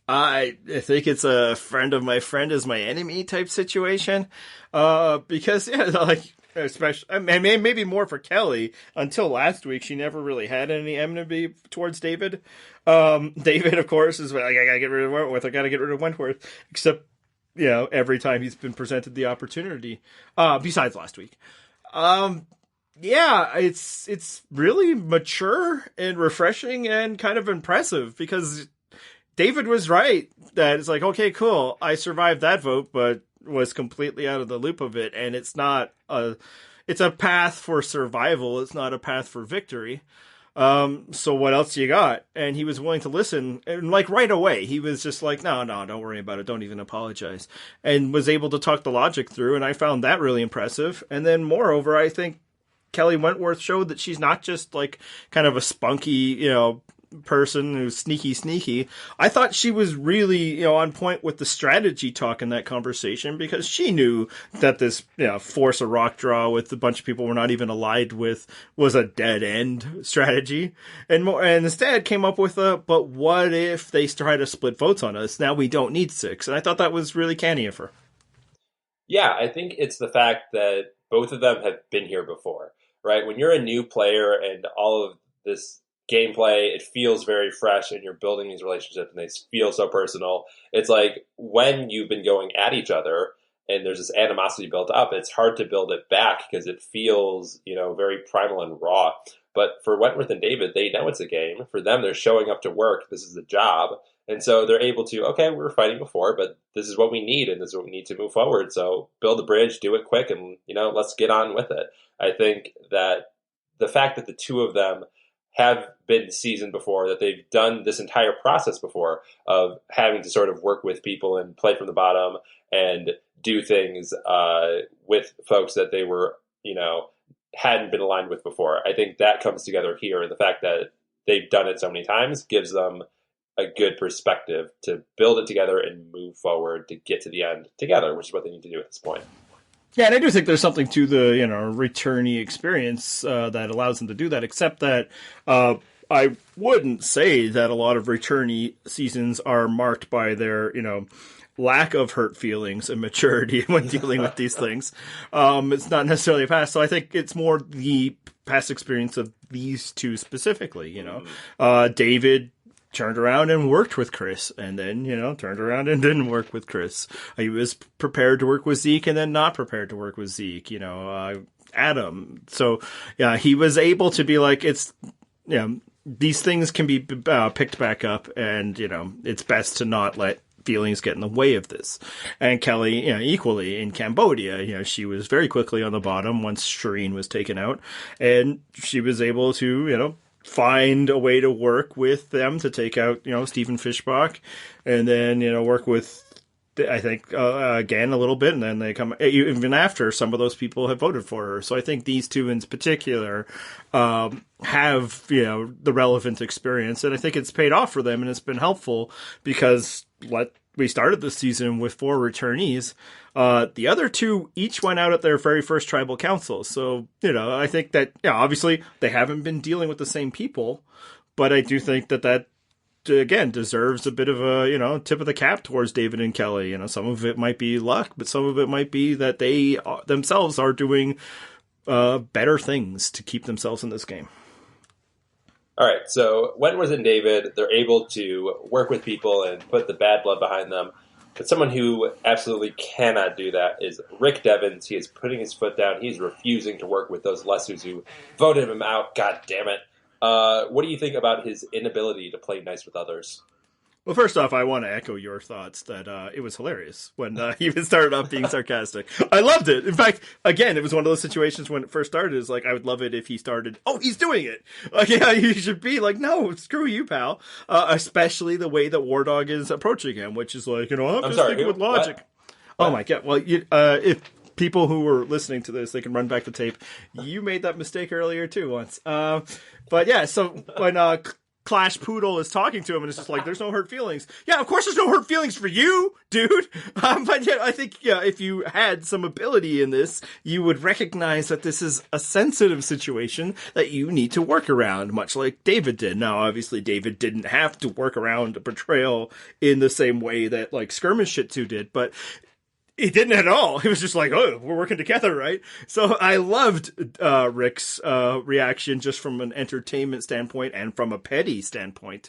I think it's a friend of my friend is my enemy type situation. Because yeah, like especially I mean, maybe more for Kelly. Until last week, she never really had any enmity towards David. David, of course, is like I gotta get rid of Wentworth. I gotta get rid of Wentworth. Except every time he's been presented the opportunity. Besides last week. Yeah, it's really mature and refreshing and kind of impressive because David was right that it's like, okay, cool, I survived that vote, but was completely out of the loop of it, and it's a path for survival. It's not a path for victory. So what else you got? And he was willing to listen, and like right away, he was just like, no, don't worry about it. Don't even apologize, and was able to talk the logic through. And I found that really impressive. And then moreover, I think Kelly Wentworth showed that she's not just like kind of a spunky, person who's sneaky. I thought she was really, on point with the strategy talk in that conversation because she knew that this, force a rock draw with a bunch of people we're not even allied with was a dead end strategy, and instead came up with but what if they try to split votes on us? Now we don't need 6, and I thought that was really canny of her. Yeah, I think it's the fact that both of them have been here before, right? When you're a new player and all of this gameplay, it feels very fresh and you're building these relationships and they feel so personal. It's like when you've been going at each other and there's this animosity built up, it's hard to build it back because it feels, very primal and raw. But for Wentworth and David, they know it's a game. For them, they're showing up to work. This is a job. And so they're able to, okay, we were fighting before, but this is what we need and this is what we need to move forward. So build a bridge, do it quick, and, let's get on with it. I think that the fact that the two of them have been seasoned before, that they've done this entire process before of having to sort of work with people and play from the bottom and do things with folks that they were, hadn't been aligned with before. I think that comes together here. And the fact that they've done it so many times gives them a good perspective to build it together and move forward to get to the end together, which is what they need to do at this point. Yeah, and I do think there's something to the returnee experience that allows them to do that. Except that I wouldn't say that a lot of returnee seasons are marked by their lack of hurt feelings and maturity when dealing with these things. It's not necessarily a past, so I think it's more the past experience of these two specifically. David turned around and worked with Chris, and then, turned around and didn't work with Chris. He was prepared to work with Zeke and then not prepared to work with Zeke, Adam. So, yeah, he was able to be like, these things can be picked back up, and, it's best to not let feelings get in the way of this. And Kelly, equally in Cambodia, she was very quickly on the bottom once Shireen was taken out, and she was able to, find a way to work with them to take out, Stephen Fishbach, and then, work with, I think, again, a little bit, and then they come, even after some of those people have voted for her. So I think these two in particular have, the relevant experience, and I think it's paid off for them, and it's been helpful because we started this season with 4 returnees. The other 2 each went out at their very first tribal council. So, I think that, obviously they haven't been dealing with the same people, but I do think that again deserves a bit of a, tip of the cap towards David and Kelly. Some of it might be luck, but some of it might be that they themselves are doing better things to keep themselves in this game. All right, so Wentworth and David, they're able to work with people and put the bad blood behind them. But someone who absolutely cannot do that is Rick Devens. He is putting his foot down. He's refusing to work with those lessers who voted him out. God damn it. What do you think about his inability to play nice with others? Well, first off, I want to echo your thoughts that it was hilarious when he started off being sarcastic. I loved it. In fact, again, it was one of those situations when it first started. Is like, I would love it if he started, oh, he's doing it. Like, yeah, you should be like, no, screw you, pal. Especially the way that War Dog is approaching him, which is like, I'm just thinking with logic. What? Oh, my God. Well, if people who were listening to this, they can run back the tape. You made that mistake earlier, too, once. But yeah, so when Clash Poodle is talking to him, and it's just like, there's no hurt feelings. Yeah, of course there's no hurt feelings for you, dude. But yeah, I think, yeah, if you had some ability in this, you would recognize that this is a sensitive situation that you need to work around, much like David did. Now, obviously, David didn't have to work around a betrayal in the same way that, like, Skirmish Shitsu did, but he didn't at all. He was just like, oh, we're working together, right? So I loved Rick's reaction just from an entertainment standpoint and from a petty standpoint.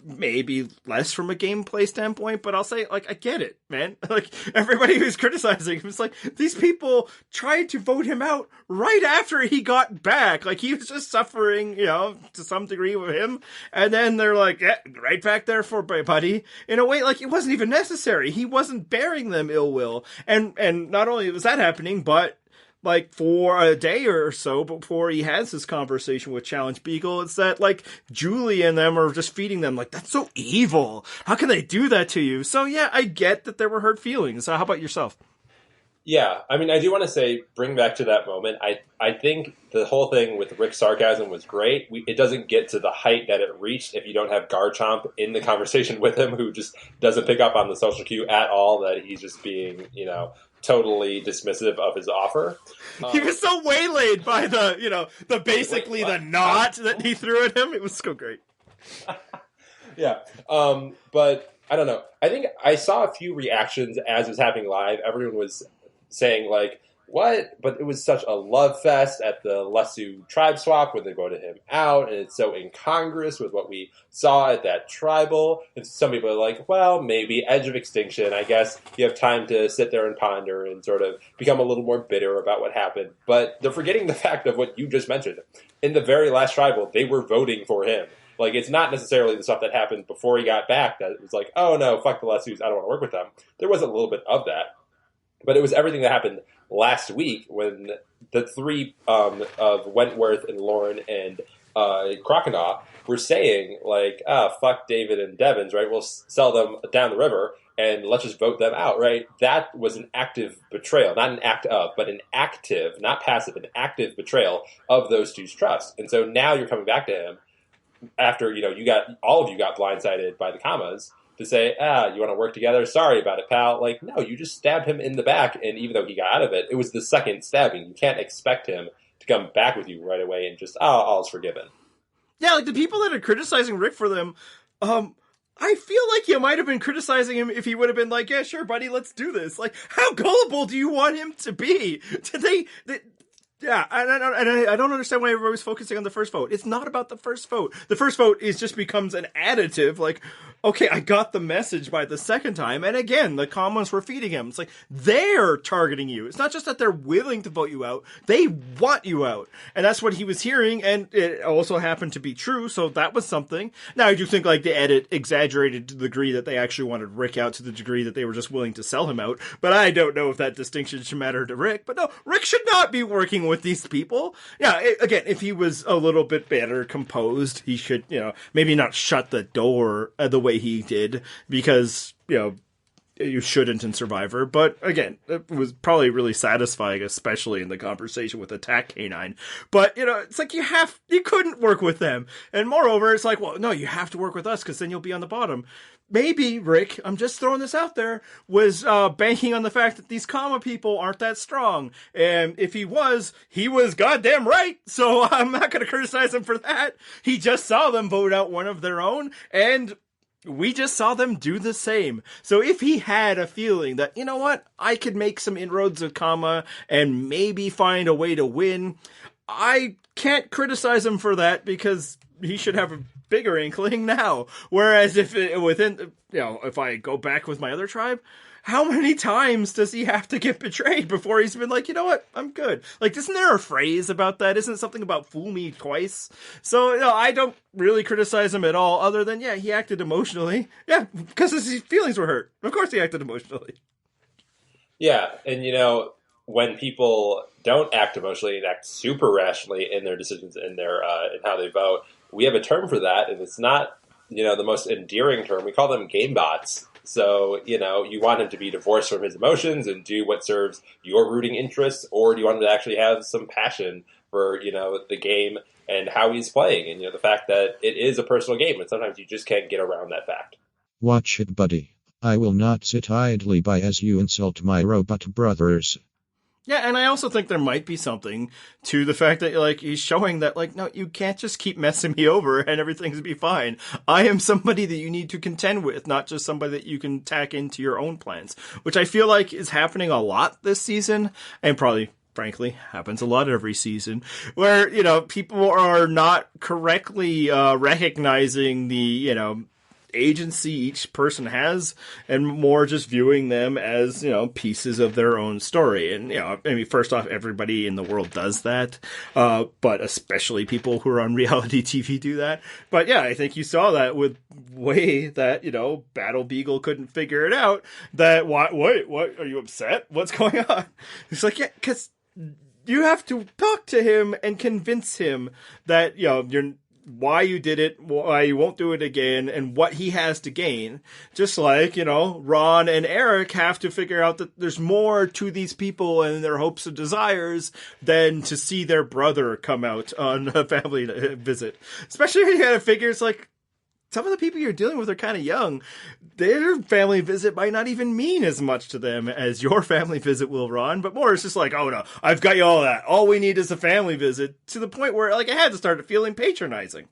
Maybe less from a gameplay standpoint, but I'll say, like, I get it, man. Like, everybody who's criticizing him is like, these people tried to vote him out right after he got back. Like, he was just suffering, to some degree with him. And then they're like, yeah, right back there for buddy. In a way, like, it wasn't even necessary. He wasn't bearing them ill will. And not only was that happening, but like for a day or so before he has this conversation with Challenge Beagle, it's that like Julie and them are just feeding them like, that's so evil. How can they do that to you? So yeah, I get that there were hurt feelings. How about yourself? Yeah, I mean, I do want to say, bring back to that moment. I think the whole thing with Rick's sarcasm was great. It doesn't get to the height that it reached if you don't have Garchomp in the conversation with him, who just doesn't pick up on the social cue at all, that he's just being, totally dismissive of his offer. He was so waylaid by the basically the knot that he threw at him. It was so great. Yeah, but I don't know. I think I saw a few reactions as it was happening live. Everyone was saying like, what? But it was such a love fest at the Lesu tribe swap when they voted him out, and it's so incongruous with what we saw at that tribal. And some people are like, well, maybe Edge of Extinction. I guess you have time to sit there and ponder and sort of become a little more bitter about what happened. But they're forgetting the fact of what you just mentioned. In the very last tribal, they were voting for him. Like, it's not necessarily the stuff that happened before he got back that it was like, oh no, fuck the Lesus, I don't want to work with them. There was a little bit of that. But it was everything that happened last week when the three of Wentworth and Lauren and Croconaw were saying, like, fuck David and Devins, right? We'll sell them down the river and let's just vote them out, right? That was an active betrayal, not an act of, but an active, not passive, an active betrayal of those two's trust. And so now you're coming back to him after, all of you got blindsided by the commas, to say, you want to work together? Sorry about it, pal. Like, no, you just stabbed him in the back, and even though he got out of it, it was the second stabbing. You can't expect him to come back with you right away and just, all's forgiven. Yeah, like, the people that are criticizing Rick for them, I feel like you might have been criticizing him if he would have been like, yeah, sure, buddy, let's do this. Like, how gullible do you want him to be? Yeah, and I don't understand why everybody's focusing on the first vote. It's not about the first vote. The first vote just becomes an additive, like, okay, I got the message by the second time, and again, the comments were feeding him. It's like, they're targeting you. It's not just that they're willing to vote you out, they want you out. And that's what he was hearing, and it also happened to be true, so that was something. Now, I do think, like, the edit exaggerated to the degree that they actually wanted Rick out, to the degree that they were just willing to sell him out, but I don't know if that distinction should matter to Rick. But no, Rick should not be working with these people. Yeah, again, if he was a little bit better composed, he should, maybe not shut the door the way he did, because, you shouldn't in Survivor. But again, it was probably really satisfying, especially in the conversation with Attack Canine. But, it's like you couldn't work with them. And moreover, it's like, well, no, you have to work with us because then you'll be on the bottom. Maybe Rick, I'm just throwing this out there, was banking on the fact that these comma people aren't that strong. And if he was goddamn right. So I'm not going to criticize him for that. He just saw them vote out one of their own, and we just saw them do the same. So if he had a feeling that, you know what, I could make some inroads with comma and maybe find a way to win, I can't criticize him for that, because he should have a bigger inkling now. Whereas if I go back with my other tribe, how many times does he have to get betrayed before he's been like, you know what, I'm good? Like, isn't there a phrase about that? Isn't it something about fool me twice? So, I don't really criticize him at all, other than, yeah, he acted emotionally. Yeah, because his feelings were hurt. Of course he acted emotionally. Yeah, and when people don't act emotionally and act super rationally in their decisions, in their in how they vote, we have a term for that, and it's not, the most endearing term. We call them game bots. So, you want him to be divorced from his emotions and do what serves your rooting interests, or do you want him to actually have some passion for, the game and how he's playing, and, the fact that it is a personal game, and sometimes you just can't get around that fact. Watch it, buddy. I will not sit idly by as you insult my robot brothers. Yeah, and I also think there might be something to the fact that, like, he's showing that, like, no, you can't just keep messing me over and everything's be fine. I am somebody that you need to contend with, not just somebody that you can tack into your own plans, which I feel like is happening a lot this season, and probably, frankly, happens a lot every season, where, people are not correctly recognizing the, agency each person has, and more just viewing them as, pieces of their own story. And, first off, everybody in the world does that, but especially people who are on reality TV do that. But yeah, I think you saw that with Way that, Battle Beagle couldn't figure it out. That, what, are you upset? What's going on? It's like, yeah, because you have to talk to him and convince him that, you're why you did it, why you won't do it again, and what he has to gain. Just like, Ron and Eric have to figure out that there's more to these people and their hopes and desires than to see their brother come out on a family visit. Especially when you gotta figure, it's like, some of the people you're dealing with are kind of young. Their family visit might not even mean as much to them as your family visit will, Ron. But more, it's just like, oh no, I've got you all that. All we need is a family visit, to the point where, like, I had to start feeling patronizing.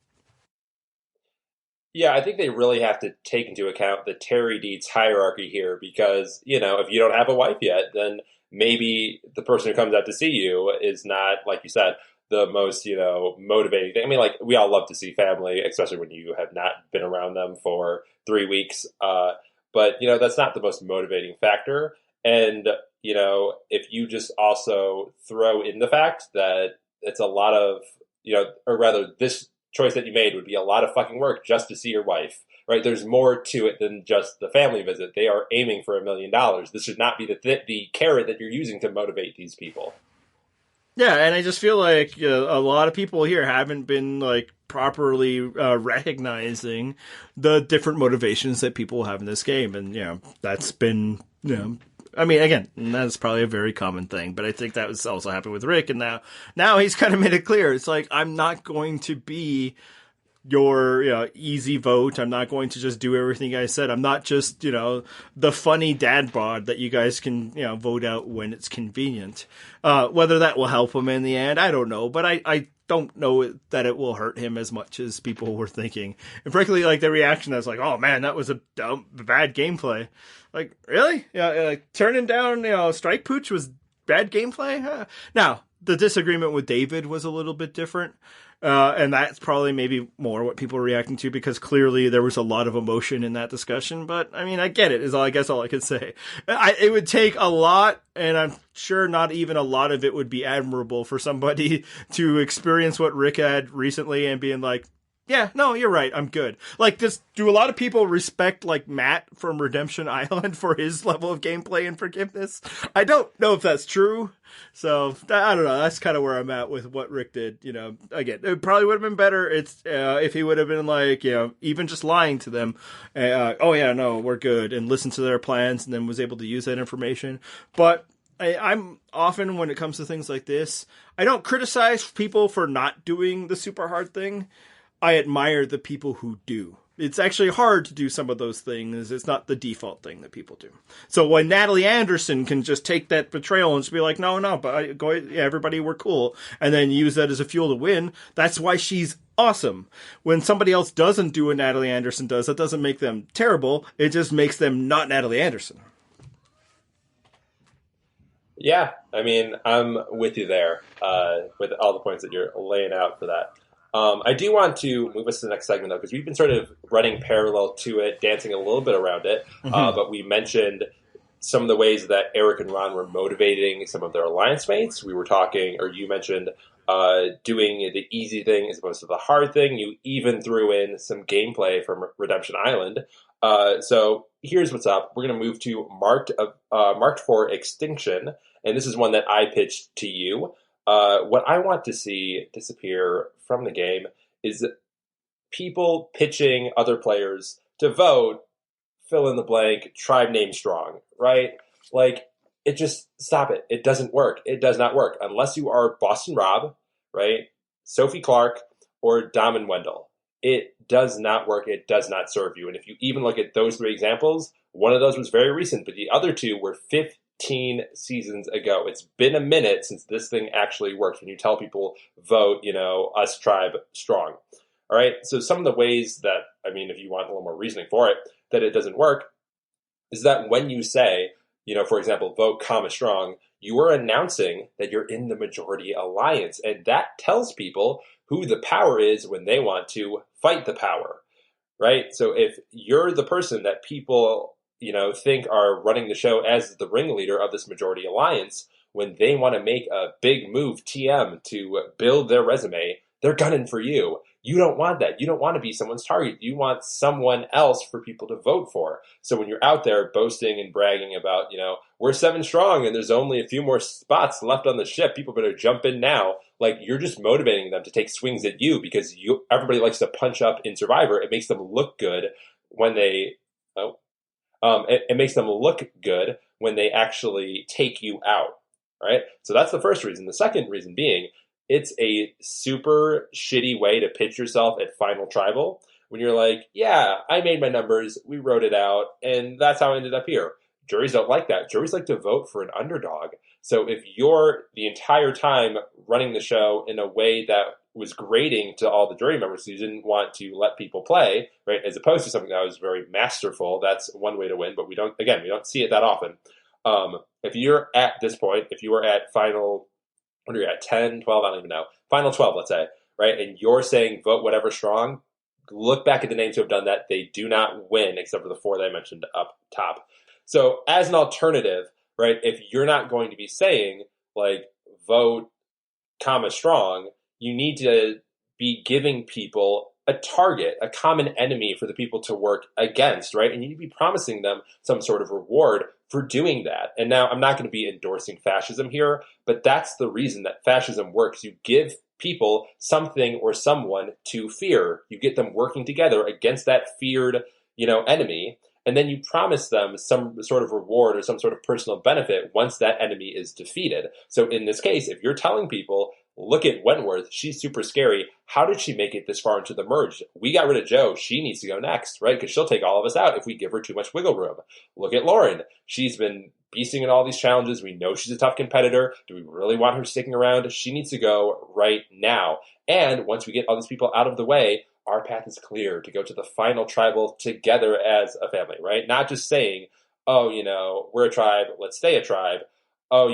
Yeah, I think they really have to take into account the Terry Deeds hierarchy here, because, if you don't have a wife yet, then maybe the person who comes out to see you is not, like you said, the most, motivating thing. I mean, like, we all love to see family, especially when you have not been around them for 3 weeks. But, that's not the most motivating factor. And, if you just also throw in the fact that it's a lot of, or rather, this choice that you made would be a lot of fucking work just to see your wife, right? There's more to it than just the family visit. They are aiming for $1 million. This should not be the carrot that you're using to motivate these people. Yeah, and I just feel like a lot of people here haven't been, like, properly recognizing the different motivations that people have in this game. And, that's been, I mean, again, that's probably a very common thing, but I think that was also happening with Rick. And now he's kind of made it clear. It's like, I'm not going to be your easy vote. I'm not going to just do everything you guys said. I'm not just, the funny dad bod that you guys can, vote out when it's convenient. Whether that will help him in the end, I don't know. But I don't know that it will hurt him as much as people were thinking. And frankly, like, the reaction was like, oh man, that was a bad gameplay. Like, really? Yeah, like, turning down, Strike Pooch was bad gameplay? Now, the disagreement with David was a little bit different. And that's probably maybe more what people are reacting to, because clearly there was a lot of emotion in that discussion. But, I mean, I get it, is all I could say. It would take a lot, and I'm sure not even a lot of it would be admirable for somebody to experience what Rick had recently and being like, yeah, no, you're right, I'm good. Like, do a lot of people respect, like, Matt from Redemption Island for his level of gameplay and forgiveness? I don't know if that's true. So, I don't know, that's kind of where I'm at with what Rick did. Again, it probably would have been better if he would have been like, even just lying to them. Oh yeah, no, we're good, and listen to their plans, and then was able to use that information. But I'm often, when it comes to things like this, I don't criticize people for not doing the super hard thing. I admire the people who do. It's actually hard to do some of those things. It's not the default thing that people do. So when Natalie Anderson can just take that betrayal and just be like, no, but everybody, we're cool, and then use that as a fuel to win, that's why she's awesome. When somebody else doesn't do what Natalie Anderson does, that doesn't make them terrible. It just makes them not Natalie Anderson. Yeah, I mean, I'm with you there with all the points that you're laying out for that. I do want to move us to the next segment, though, because we've been sort of running parallel to it, dancing a little bit around it. But we mentioned some of the ways that Eric and Ron were motivating some of their alliance mates. We were talking, or you mentioned doing the easy thing as opposed to the hard thing. You even threw in some gameplay from Redemption Island. So here's what's up. We're going to move to marked for Extinction, and this is one that I pitched to you. What I want to see disappear from the game is people pitching other players to vote, fill in the blank, tribe name strong, right? Like, stop it. It doesn't work. It does not work. Unless you are Boston Rob, right? Sophie Clark or Dom and Wendell. It does not work. It does not serve you. And if you even look at those three examples, one of those was very recent, but the other two were 15 seasons ago. It's been a minute since this thing actually works. When you tell people, vote, us tribe strong. All right. So some of the ways that, if you want a little more reasoning for it, that it doesn't work is that when you say, for example, vote comma strong, you are announcing that you're in the majority alliance. And that tells people who the power is when they want to fight the power, right? So if you're the person that people, think are running the show as the ringleader of this majority alliance, when they want to make a big move, TM, to build their resume, they're gunning for you. You don't want that. You don't want to be someone's target. You want someone else for people to vote for. So when you're out there boasting and bragging about, we're 7 strong and there's only a few more spots left on the ship, people better jump in now. Like, you're just motivating them to take swings at you because everybody likes to punch up in Survivor. It makes them look good when they, it makes them look good when they actually take you out. Right? So that's the first reason. The second reason being, it's a super shitty way to pitch yourself at Final Tribal when you're like, yeah, I made my numbers, we wrote it out, and that's how I ended up here. Juries don't like that. Juries like to vote for an underdog. So if you're the entire time running the show in a way that was grating to all the jury members, so you didn't want to let people play, right, as opposed to something that was very masterful, that's one way to win, but we don't see it that often. If you're at this point, if you are at final, what are you at, 10, 12, I don't even know, final 12, let's say, right, and you're saying vote whatever strong, look back at the names who have done that. They do not win except for the 4 that I mentioned up top. So as an alternative, right, if you're not going to be saying, like, vote comma strong, you need to be giving people a target, a common enemy for the people to work against, right? And you need to be promising them some sort of reward for doing that. And now I'm not going to be endorsing fascism here, but that's the reason that fascism works. You give people something or someone to fear. You get them working together against that feared, enemy. And then you promise them some sort of reward or some sort of personal benefit once that enemy is defeated. So in this case, if you're telling people, look at Wentworth, she's super scary. How did she make it this far into the merge? We got rid of Joe. She needs to go next, right? Because she'll take all of us out if we give her too much wiggle room. Look at Lauren. She's been beasting in all these challenges. We know she's a tough competitor. Do we really want her sticking around? She needs to go right now. And once we get all these people out of the way, our path is clear to go to the final tribal together as a family, right? Not just saying, oh, we're a tribe, let's stay a tribe. Oh,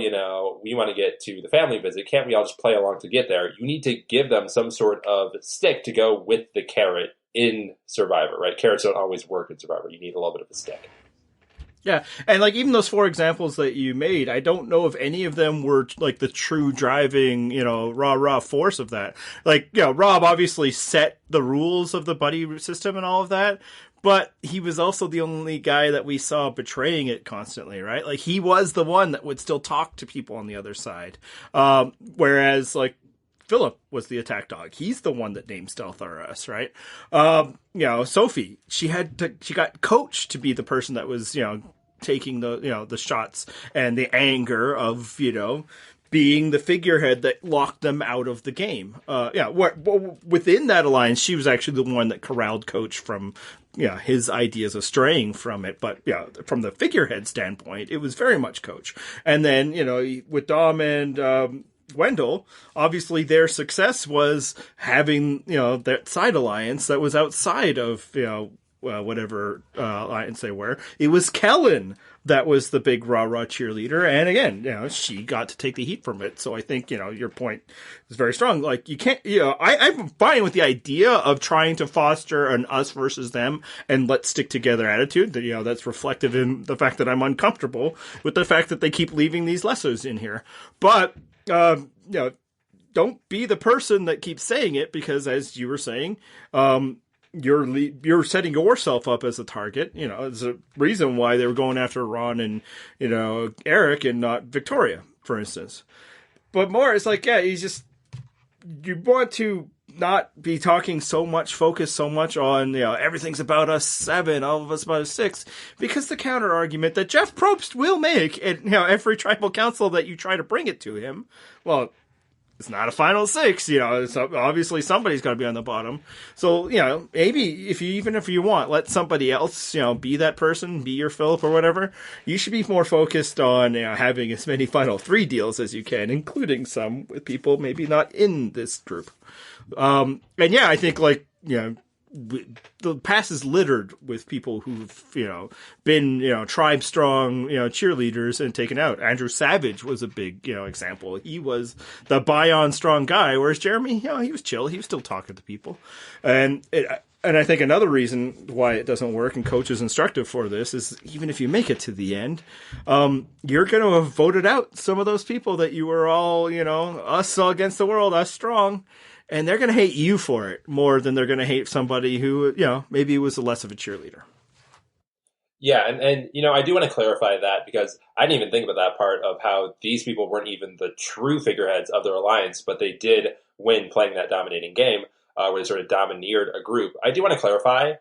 we want to get to the family visit. Can't we all just play along to get there? You need to give them some sort of stick to go with the carrot in Survivor, right? Carrots don't always work in Survivor. You need a little bit of a stick. Yeah, and like even those 4 examples that you made, I don't know if any of them were like the true driving, rah force of that. Like, Rob obviously set the rules of the buddy system and all of that, but he was also the only guy that we saw betraying it constantly, right? Like, he was the one that would still talk to people on the other side. Whereas, like, Philip was the attack dog. He's the one that named Stealth RS, right? Sophie, she got coached to be the person that was, taking the shots and the anger of, being the figurehead that locked them out of the game. Within that alliance, she was actually the one that corralled Coach from, his ideas of straying from it. But from the figurehead standpoint, it was very much Coach. And then, with Dom and, Wendell, obviously their success was having, that side alliance that was outside of, whatever alliance they were. It was Kellen that was the big rah-rah cheerleader. And again, she got to take the heat from it. So I think, your point is very strong. Like, you can't, I'm fine with the idea of trying to foster an us versus them and let's stick together attitude that, that's reflective in the fact that I'm uncomfortable with the fact that they keep leaving these lessers in here. But, don't be the person that keeps saying it, because as you were saying, you're setting yourself up as a target. There's a reason why they were going after Ron and, Eric and not Victoria, for instance. But more, it's like, you want to not be talking focus so much on, everything's about us 7, all of us about us 6, because the counter argument that Jeff Probst will make at, every tribal council that you try to bring it to him, well, It's not a final six, So obviously somebody's got to be on the bottom. So, maybe even if you want, let somebody else, be that person, be your Philip or whatever. You should be more focused on having as many final three deals as you can, including some with people maybe not in this group. And yeah, I think the past is littered with people who've, been, tribe strong, cheerleaders and taken out. Andrew Savage was a big, example. He was the Bion strong guy, whereas Jeremy, he was chill. He was still talking to people. And I think another reason why it doesn't work, and Coach is instructive for this, is even if you make it to the end, you're going to have voted out some of those people that you were all, us all against the world, us strong. And they're going to hate you for it more than they're going to hate somebody who, maybe was less of a cheerleader. Yeah, and I do want to clarify that because I didn't even think about that part of how these people weren't even the true figureheads of their alliance, but they did win playing that dominating game where they sort of domineered a group. I do want to clarify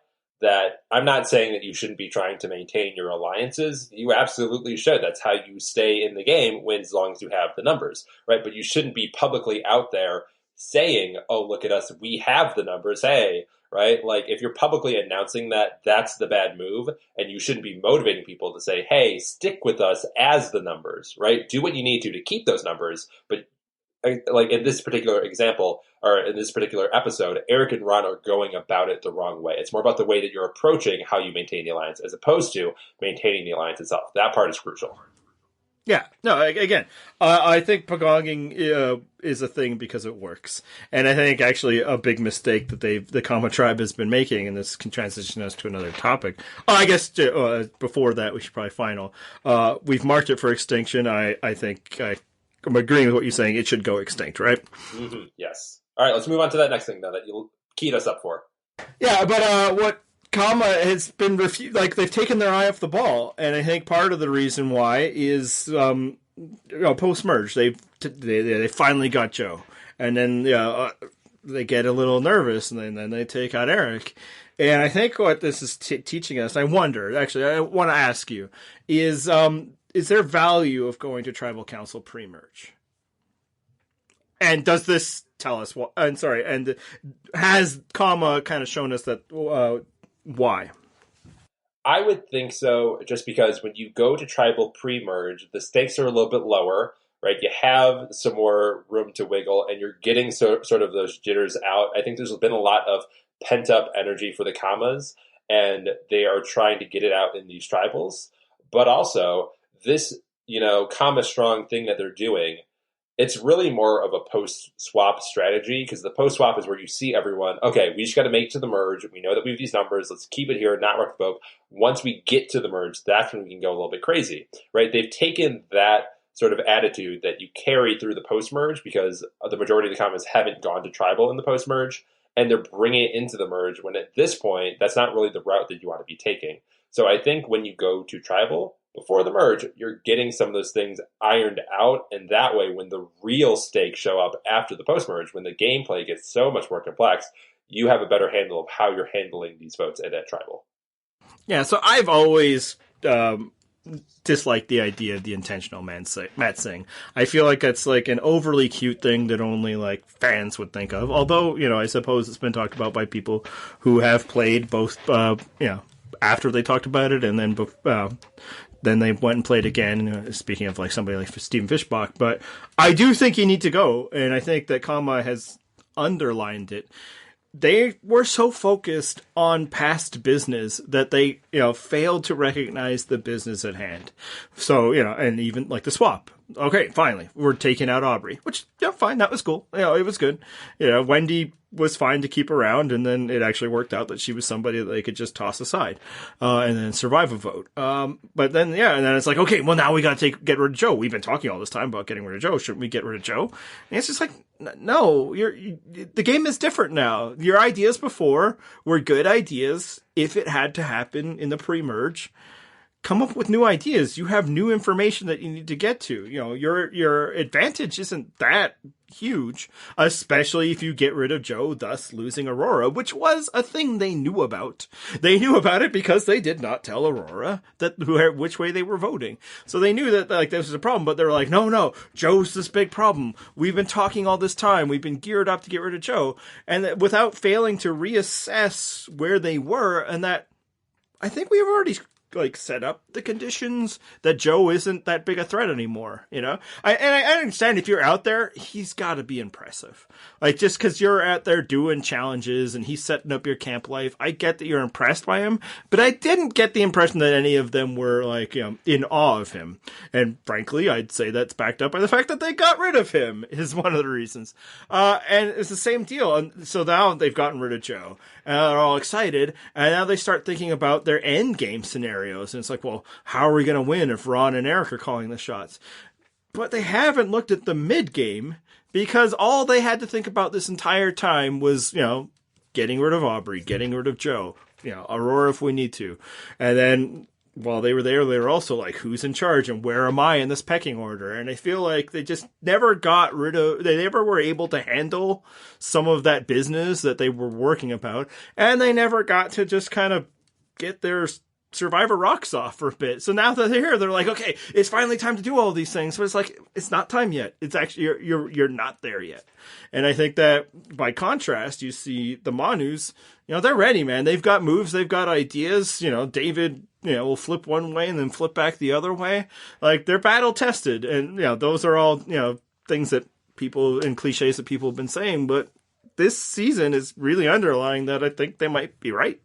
that I'm not saying that you shouldn't be trying to maintain your alliances. You absolutely should. That's how you stay in the game, win as long as you have the numbers, right? But you shouldn't be publicly out there saying, oh, look at us, we have the numbers, hey, right? Like, if you're publicly announcing that, that's the bad move, and you shouldn't be motivating people to say, hey, stick with us as the numbers, right? Do what you need to keep those numbers, but like in this particular example, or in this particular episode, Eric and Ron are going about it the wrong way. It's more about the way that you're approaching how you maintain the alliance, as opposed to maintaining the alliance itself. That part is crucial. Yeah, no, again, I think pagonging is a thing because it works. And I think actually a big mistake that the Kama tribe has been making, and this can transition us to another topic. I guess before that, we should probably final. We've marked it for extinction. I think I'm agreeing with what you're saying. It should go extinct, right? Mm-hmm. Yes. All right, let's move on to that next thing, though, that you keyed us up for. Yeah, but what Kama has been refused, like they've taken their eye off the ball, and I think part of the reason why is post merge they finally got Joe, and then they get a little nervous, and then they take out Eric, and I think what this is teaching us, I want to ask you, is there value of going to tribal council pre-merge, and does this tell us what? And has Kama kind of shown us that? Why? I would think so, just because when you go to tribal pre-merge, the stakes are a little bit lower, right? You have some more room to wiggle, and you're getting sort of those jitters out. I think there's been a lot of pent-up energy for the Kamas, and they are trying to get it out in these tribals. But also, this, Kama strong thing that they're doing, it's really more of a post-swap strategy, because the post-swap is where you see everyone, okay, we just got to make it to the merge. We know that we have these numbers. Let's keep it here, not rock the boat. Once we get to the merge, that's when we can go a little bit crazy, right? They've taken that sort of attitude that you carry through the post-merge, because the majority of the Kamas haven't gone to tribal in the post-merge, and they're bringing it into the merge, when at this point, that's not really the route that you want to be taking. So I think when you go to tribal, before the merge, you're getting some of those things ironed out, and that way, when the real stakes show up after the post-merge, when the gameplay gets so much more complex, you have a better handle of how you're handling these votes at that tribal. Yeah, so I've always disliked the idea of the intentional matsing. I feel like that's like an overly cute thing that only like fans would think of. Although, I suppose it's been talked about by people who have played both, after they talked about it, and then they went and played again, speaking of like somebody like Steven Fishbach. But I do think you need to go, and I think that Kama has underlined it. They were so focused on past business that they, failed to recognize the business at hand. So, and even like the swap. Okay, finally, we're taking out Aubrey, which, fine, that was cool. It was good. Wendy was fine to keep around, and then it actually worked out that she was somebody that they could just toss aside, and then survive a vote. But then, and then it's like, okay, well, now we got to get rid of Joe. We've been talking all this time about getting rid of Joe. Shouldn't we get rid of Joe? And it's just like, no, the game is different now. Your ideas before were good ideas if it had to happen in the pre-merge. come up with new ideas. You have new information that you need to get to. Your advantage isn't that huge, especially if you get rid of Joe, thus losing Aurora, which was a thing they knew about. They knew about it because they did not tell Aurora which way they were voting. So they knew that this was a problem, but they were like, no, Joe's this big problem. We've been talking all this time. We've been geared up to get rid of Joe. And without failing to reassess where they were, and that I think we have already set up the conditions that Joe isn't that big a threat anymore, I understand if you're out there, he's got to be impressive. Just because you're out there doing challenges and he's setting up your camp life, I get that you're impressed by him, but I didn't get the impression that any of them were in awe of him. And frankly, I'd say that's backed up by the fact that they got rid of him is one of the reasons. And it's the same deal. And so now they've gotten rid of Joe and they're all excited. And now they start thinking about their end game scenario. And it's like, well, how are we going to win if Ron and Eric are calling the shots? But they haven't looked at the mid game because all they had to think about this entire time was, getting rid of Aubrey, getting rid of Joe, Aurora if we need to. And then while they were there, they were also like, who's in charge and where am I in this pecking order? And I feel like they just never they never were able to handle some of that business that they were working about. And they never got to just kind of get their Survivor rocks off for a bit. So now that they're here, they're like, okay, it's finally time to do all these things. But it's like, it's not time yet. It's actually, you're not there yet. And I think that by contrast, you see the Manus, they're ready, man. They've got moves. They've got ideas. David, will flip one way and then flip back the other way. They're battle tested. And, those are all, things that people and cliches that people have been saying. But this season is really underlying that I think they might be right.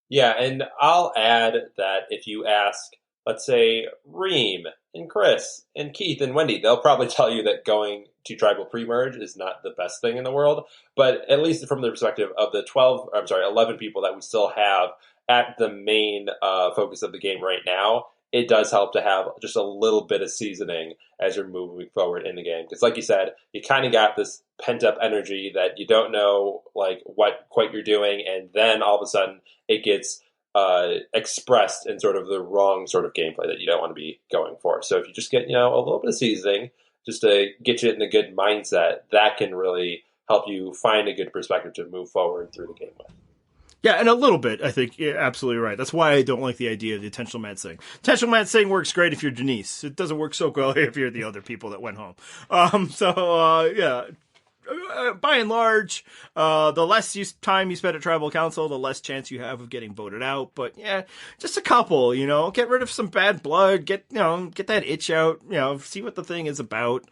Yeah, and I'll add that if you ask, let's say, Reem and Chris and Keith and Wendy, they'll probably tell you that going to tribal pre-merge is not the best thing in the world. But at least from the perspective of the 11 people that we still have at the main focus of the game right now, it does help to have just a little bit of seasoning as you're moving forward in the game. Because like you said, you kind of got this pent-up energy that you don't know what quite you're doing, and then all of a sudden it gets expressed in sort of the wrong sort of gameplay that you don't want to be going for. So if you just get, a little bit of seasoning just to get you in a good mindset, that can really help you find a good perspective to move forward through the game with. Yeah, and a little bit, I think you're absolutely right. That's why I don't like the idea of the intentional mad sing. Intentional mad sing works great if you're Denise. It doesn't work so well if you're the other people that went home. Yeah. By and large, the less time you spend at tribal council, the less chance you have of getting voted out. But yeah, just a couple, get rid of some bad blood, get that itch out, see what the thing is about,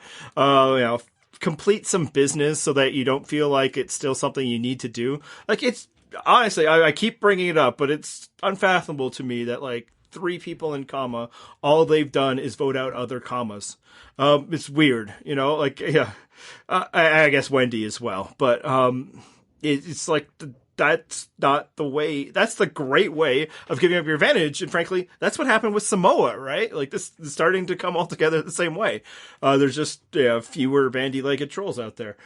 complete some business so that you don't feel like it's still something you need to do. It's, honestly, I keep bringing it up, but it's unfathomable to me that 3 people in comma, all they've done is vote out other commas. It's weird, yeah. I guess Wendy as well, but it's that's not the way. That's the great way of giving up your advantage, and frankly, that's what happened with Samoa, right? This is starting to come all together the same way. There's just fewer bandy-legged trolls out there.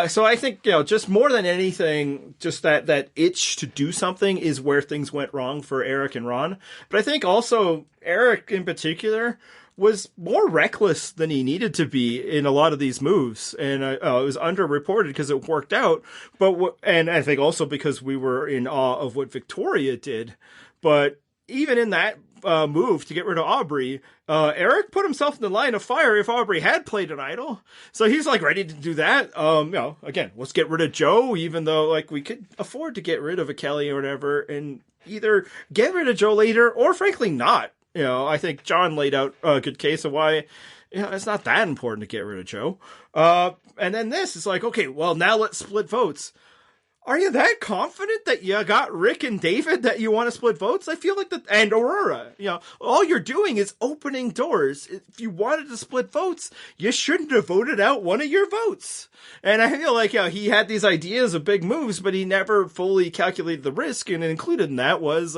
So I think just more than anything, just that itch to do something is where things went wrong for Eric and Ron. But I think also Eric in particular was more reckless than he needed to be in a lot of these moves. And it was underreported because it worked out. And I think also because we were in awe of what Victoria did. But even in that move to get rid of Aubrey, Eric put himself in the line of fire if Aubrey had played an idol. So he's ready to do that. Again, let's get rid of Joe, even though we could afford to get rid of a Kelly or whatever, and either get rid of Joe later or frankly not. I think John laid out a good case of why, it's not that important to get rid of Joe. And then this is okay, well, now let's split votes. Are you that confident that you got Rick and David that you want to split votes? I feel like and Aurora, all you're doing is opening doors. If you wanted to split votes, you shouldn't have voted out one of your votes. And I feel like, he had these ideas of big moves, but he never fully calculated the risk. And included in that was,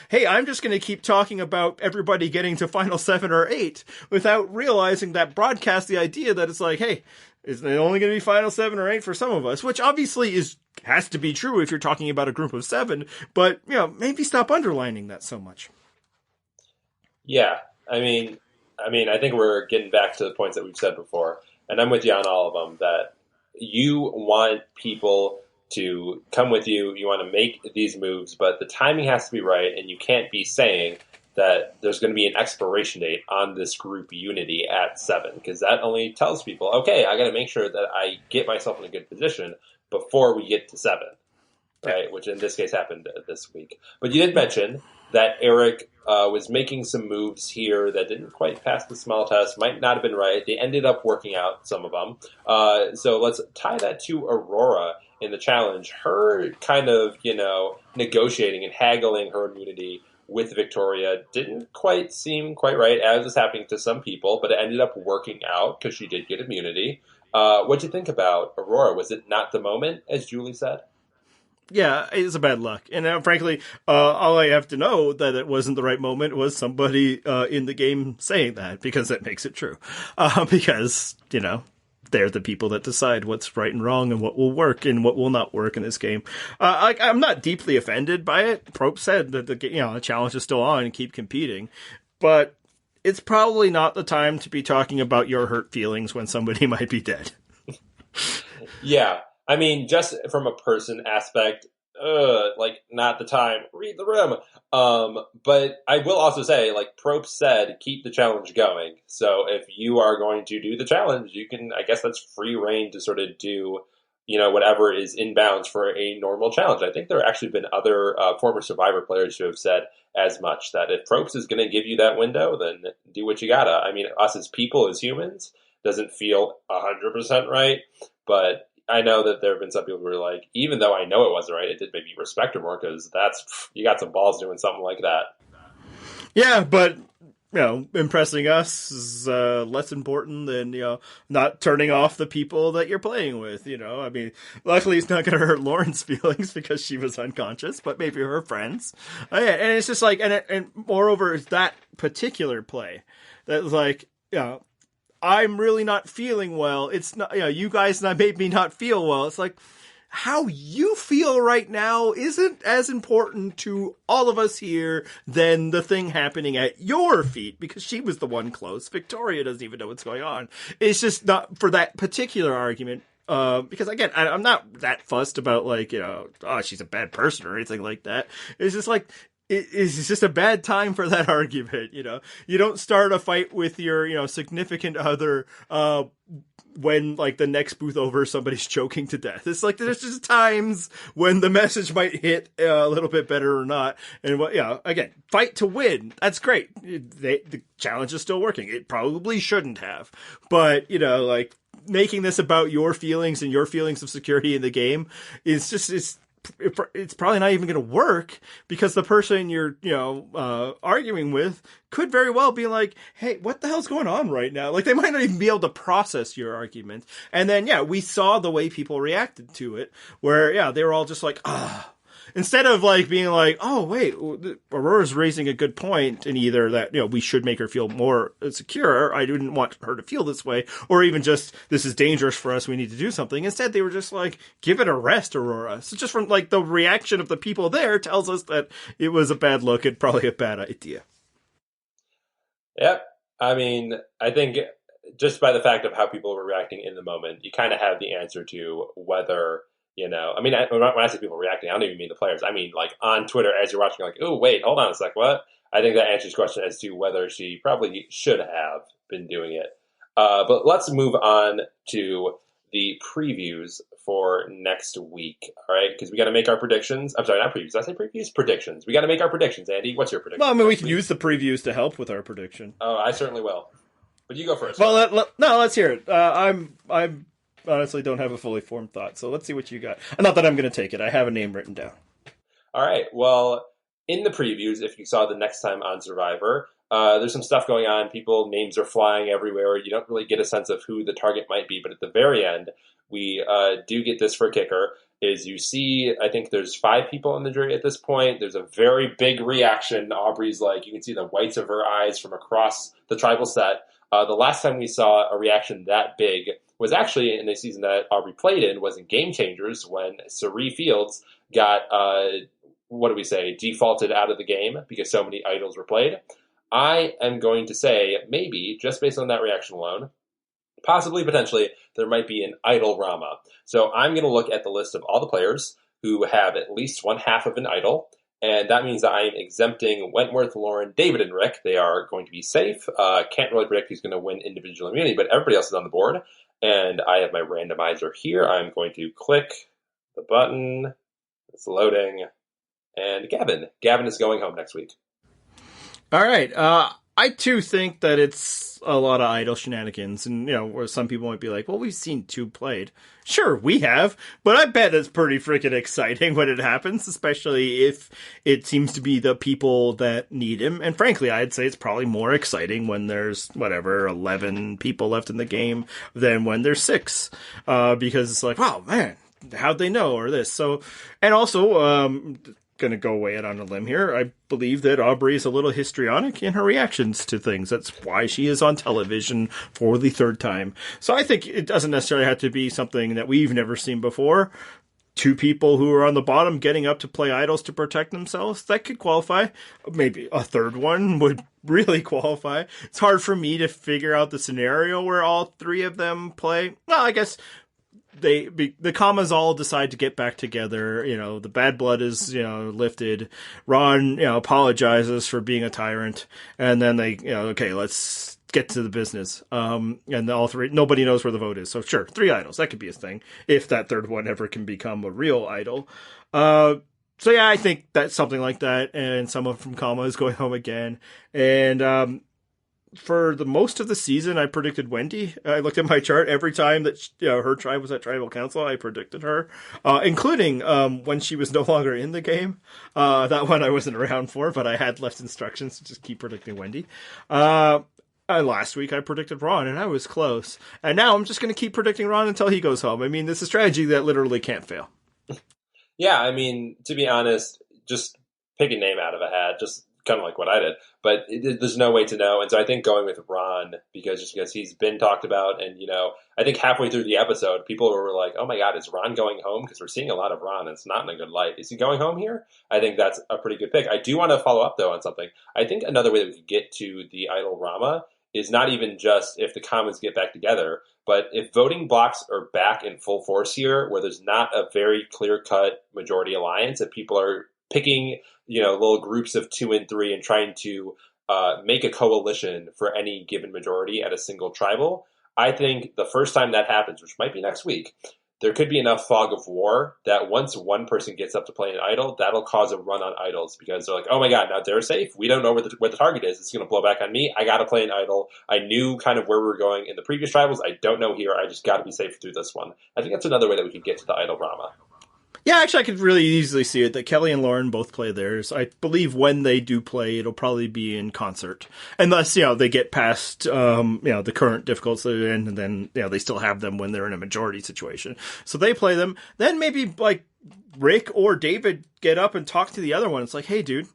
hey, I'm just going to keep talking about everybody getting to final 7 or 8 without realizing that broadcast the idea that it's hey, is it only going to be final 7 or 8 for some of us, which obviously has to be true if you're talking about a group of 7, but maybe stop underlining that so much. Yeah, I mean, I think we're getting back to the points that we've said before, and I'm with you on all of them. That you want people to come with you, you want to make these moves, but the timing has to be right, and you can't be saying that there's going to be an expiration date on this group unity at 7, because that only tells people, okay, I got to make sure that I get myself in a good position before we get to 7. Yeah. Right, which in this case happened this week. But you did mention that Eric was making some moves here that didn't quite pass the smell test, might not have been right. They ended up working out, some of them. So let's tie that to Aurora in the challenge. Her kind of, negotiating and haggling her immunity with Victoria didn't quite seem quite right, as is happening to some people, but it ended up working out because she did get immunity. What'd you think about Aurora? Was it not the moment, as Julie said? Yeah, it's a bad luck. And frankly, all I have to know that it wasn't the right moment was somebody in the game saying that, because that makes it true. Because, they're the people that decide what's right and wrong and what will work and what will not work in this game. I'm not deeply offended by it. Probe said that the challenge is still on and keep competing. But it's probably not the time to be talking about your hurt feelings when somebody might be dead. Yeah. I mean, just from a person aspect, not the time, read the room. But I will also say, like Prope said, keep the challenge going. So if you are going to do the challenge, you can, I guess that's free reign to sort of do, whatever is in bounds for a normal challenge. I think there have actually been other former Survivor players who have said as much, that if Probes is going to give you that window, then do what you gotta. I mean, us as people, as humans, doesn't feel 100% right, but I know that there have been some people who are like, even though I know it wasn't right, it did make me respect her more, because you got some balls doing something like that. Yeah, but impressing us is less important than not turning off the people that you're playing with. I mean, luckily it's not going to hurt Lauren's feelings because she was unconscious, but maybe her friends. And it's just like, and moreover, it's that particular play that was like, I'm really not feeling well. It's not, you guys made me not feel well. It's like, how you feel right now isn't as important to all of us here than the thing happening at your feet, because she was the one close. Victoria doesn't even know what's going on. It's just not for that particular argument. Because again, I'm not that fussed about she's a bad person or anything like that. It's just like, it's just a bad time for that argument. You don't start a fight with your, significant other, when the next booth over, somebody's choking to death. It's like, there's just times when the message might hit a little bit better or not. And again, fight to win. That's great. The challenge is still working. It probably shouldn't have, but making this about your feelings and your feelings of security in the game is just, it's probably not even going to work, because the person you're, arguing with could very well be like, hey, what the hell's going on right now? Like, they might not even be able to process your argument. And then, we saw the way people reacted to it, where, they were all just like, instead of being like, oh, wait, Aurora's raising a good point, and either that, we should make her feel more secure. I didn't want her to feel this way, or even just, this is dangerous for us, we need to do something. Instead, they were just like, give it a rest, Aurora. So just from the reaction of the people there tells us that it was a bad look and probably a bad idea. Yep. I mean, I think just by the fact of how people were reacting in the moment, you kind of have the answer to whether, when I say people reacting, I don't even mean the players. I mean, on Twitter, as you're watching, oh, wait, hold on a sec, what? I think that answers the question as to whether she probably should have been doing it. But let's move on to the previews for next week, all right? Because we got to make our predictions. I'm sorry, not previews. Did I say previews? Predictions. We got to make our predictions, Andy. What's your prediction? Well, I mean, we can use the previews to help with our prediction. Oh, I certainly will. But you go first. Well, let's hear it. I'm honestly don't have a fully formed thought, so let's see what you got. Not that I'm going to take it. I have a name written down. All right. Well, in the previews, if you saw the next time on Survivor, there's some stuff going on. Names are flying everywhere. You don't really get a sense of who the target might be. But at the very end, we do get this for a kicker, is you see, I think there's 5 people on the jury at this point. There's a very big reaction. Aubrey's you can see the whites of her eyes from across the tribal set. The last time we saw a reaction that big was actually in the season that Aubrey played in, was in Game Changers, when Cirie Fields got, defaulted out of the game because so many idols were played. I am going to say maybe, just based on that reaction alone, possibly, potentially, there might be an idol Rama. So I'm going to look at the list of all the players who have at least one half of an idol, and that means that I am exempting Wentworth, Lauren, David, and Rick. They are going to be safe. Can't really predict who's going to win individual immunity, but everybody else is on the board. And I have my randomizer here. I'm going to click the button. It's loading. And Gavin. Gavin is going home next week. All right. I too think that it's a lot of idle shenanigans, and where some people might be like, "Well, we've seen two played." Sure, we have, but I bet it's pretty freaking exciting when it happens, especially if it seems to be the people that need him. And frankly, I'd say it's probably more exciting when there's 11 people left in the game than when there's 6, because it's like, wow, man, how'd they know or this? So, and also, going to go away out on a limb here. I believe that Aubrey is a little histrionic in her reactions to things. That's why she is on television for the 3rd time. So I think it doesn't necessarily have to be something that we've never seen before. 2 people who are on the bottom getting up to play idols to protect themselves, that could qualify. Maybe a 3rd one would really qualify. It's hard for me to figure out the scenario where all 3 of them play. Well, I guess the commas all decide to get back together. The bad blood is, lifted. Ron, apologizes for being a tyrant. And then they, okay, let's get to the business. And all 3, nobody knows where the vote is. So sure, 3 idols. That could be a thing. If that 3rd one ever can become a real idol. So yeah, I think that's something like that. And someone from Kama is going home again. And, for the most of the season, I predicted Wendy. I looked at my chart every time that her tribe was at tribal council. I predicted her, including when she was no longer in the game. That one I wasn't around for, but I had left instructions to just keep predicting Wendy. Last week I predicted Ron, and I was close. And now I'm just going to keep predicting Ron until he goes home. I mean, this is a strategy that literally can't fail. Yeah, I mean, to be honest, just pick a name out of a hat. Just kind of like what I did, but there's no way to know. And so I think going with Ron, because he's been talked about, and I think halfway through the episode, people were like, "Oh my God, is Ron going home?" Because we're seeing a lot of Ron, and it's not in a good light. Is he going home here? I think that's a pretty good pick. I do want to follow up though on something. I think another way that we could get to the idol Rama is not even just if the commons get back together, but if voting blocks are back in full force here, where there's not a very clear-cut majority alliance, and people are picking little groups of 2 and 3 and trying to make a coalition for any given majority at a single tribal. I think the first time that happens, which might be next week, there could be enough fog of war that once one person gets up to play an idol, that'll cause a run on idols, because they're like, oh my God, now they're safe. We don't know where the target is. It's going to blow back on me. I got to play an idol. I knew kind of where we were going in the previous tribals. I don't know here. I just got to be safe through this one. I think that's another way that we could get to the idol Rama. Yeah, actually, I could really easily see it that Kelly and Lauren both play theirs. I believe when they do play, it'll probably be in concert, unless they get past the current difficulty, and then they still have them when they're in a majority situation. So they play them. Then maybe like Rick or David get up and talk to the other one. It's like, hey, dude,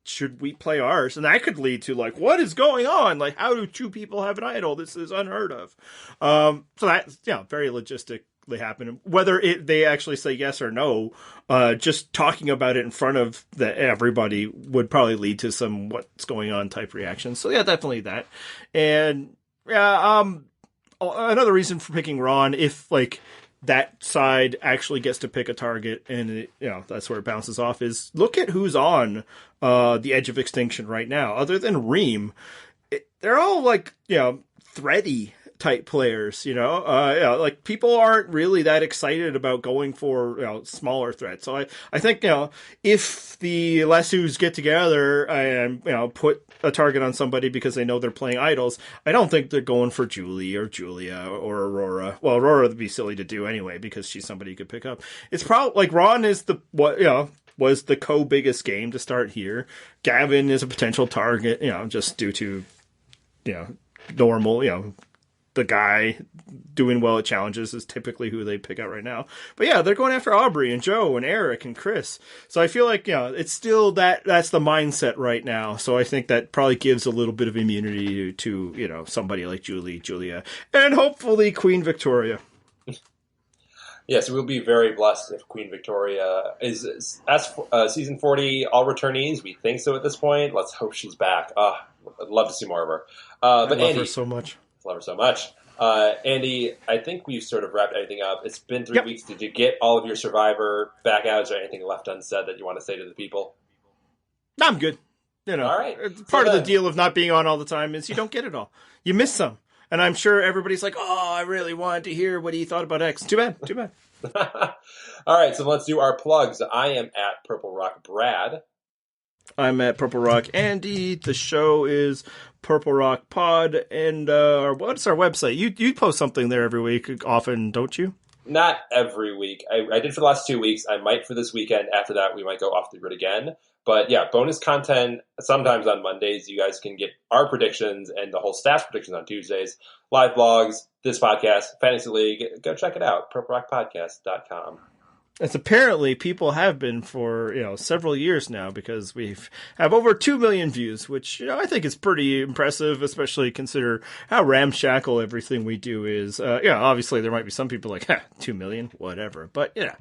should we play ours? And that could lead to like, what is going on? Like, how do 2 people have an idol? This is unheard of. So that's very logistic. Happen. Whether they actually say yes or no, just talking about it in front of everybody would probably lead to some what's going on type reactions. So yeah, definitely that. And another reason for picking Ron, if like that side actually gets to pick a target and that's where it bounces off, is look at who's on the edge of extinction right now. Other than Reem, they're all like thready type players, like people aren't really that excited about going for smaller threats. So I think if the Lassus get together and put a target on somebody because they know they're playing idols, I don't think they're going for Julie or Julia or Aurora. Well, Aurora would be silly to do anyway because she's somebody you could pick up. It's probably like Ron is was the biggest game to start here. Gavin is a potential target, just due to normal, the guy doing well at challenges is typically who they pick out right now. But yeah, they're going after Aubrey and Joe and Eric and Chris. So I feel like, it's still that's the mindset right now. So I think that probably gives a little bit of immunity to somebody like Julie, Julia, and hopefully Queen Victoria. Yes, we'll be very blessed if Queen Victoria is as season 40 all returnees. We think so at this point. Let's hope she's back. I'd love to see more of her. I But love Andy, her so much. love her so much. Andy, I think we've sort of wrapped everything up. It's been 3 Yep. weeks. Did you get all of your Survivor back out? Is there anything left unsaid that you want to say to the people? No, I'm good. You know, All right. part of the then. deal of not being on all the time is you don't get it all. You miss some. And I'm sure everybody's like, oh, I really wanted to hear what he thought about X. Too bad. Too bad. All right, so let's do our plugs. I am at Purple Rock Brad. I'm at Purple Rock Andy. The show is Purple Rock Pod. And what's our website? You post something there every week often, don't you? Not every week. I did for the last 2 weeks. I might for this weekend. After that, we might go off the grid again. But yeah, bonus content sometimes on Mondays. You guys can get our predictions and the whole staff's predictions on Tuesdays. Live blogs, this podcast, Fantasy League. Go check it out, purplerockpodcast.com. As apparently people have been for several years now, because we've have over 2 million views, which I think is pretty impressive, especially consider how ramshackle everything we do is. Obviously there might be some people like 2 million, whatever, but and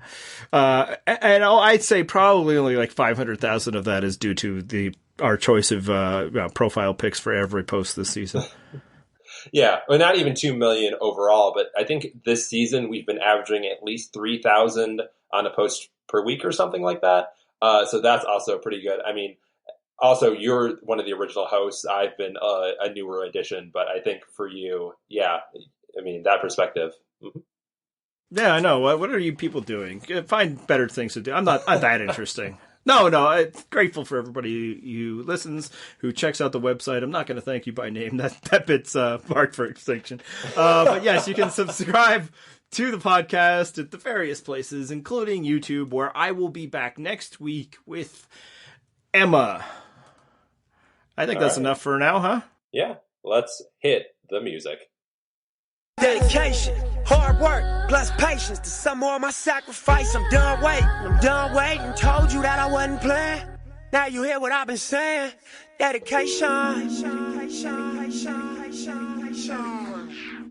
I'd say probably only like 500,000 of that is due to our choice of profile pics for every post this season. Yeah, well, not even 2 million overall, but I think this season we've been averaging at least 3,000 on a post per week or something like that. So that's also pretty good. I mean, also you're one of the original hosts. I've been a newer addition, but I think for you, yeah, I mean, that perspective. Mm-hmm. Yeah, I know. What are you people doing? Find better things to do. I'm not that interesting. No, I'm grateful for everybody who listens, who checks out the website. I'm not going to thank you by name. That bit's marked for Extinction. But yes, you can subscribe to the podcast at the various places, including YouTube, where I will be back next week with Emma. I think that's enough for now, huh? Yeah, let's hit the music. Dedication, hard work, plus patience. To some more of my sacrifice, I'm done waiting. Told you that I wasn't playing. Now you hear what I've been saying. Dedication.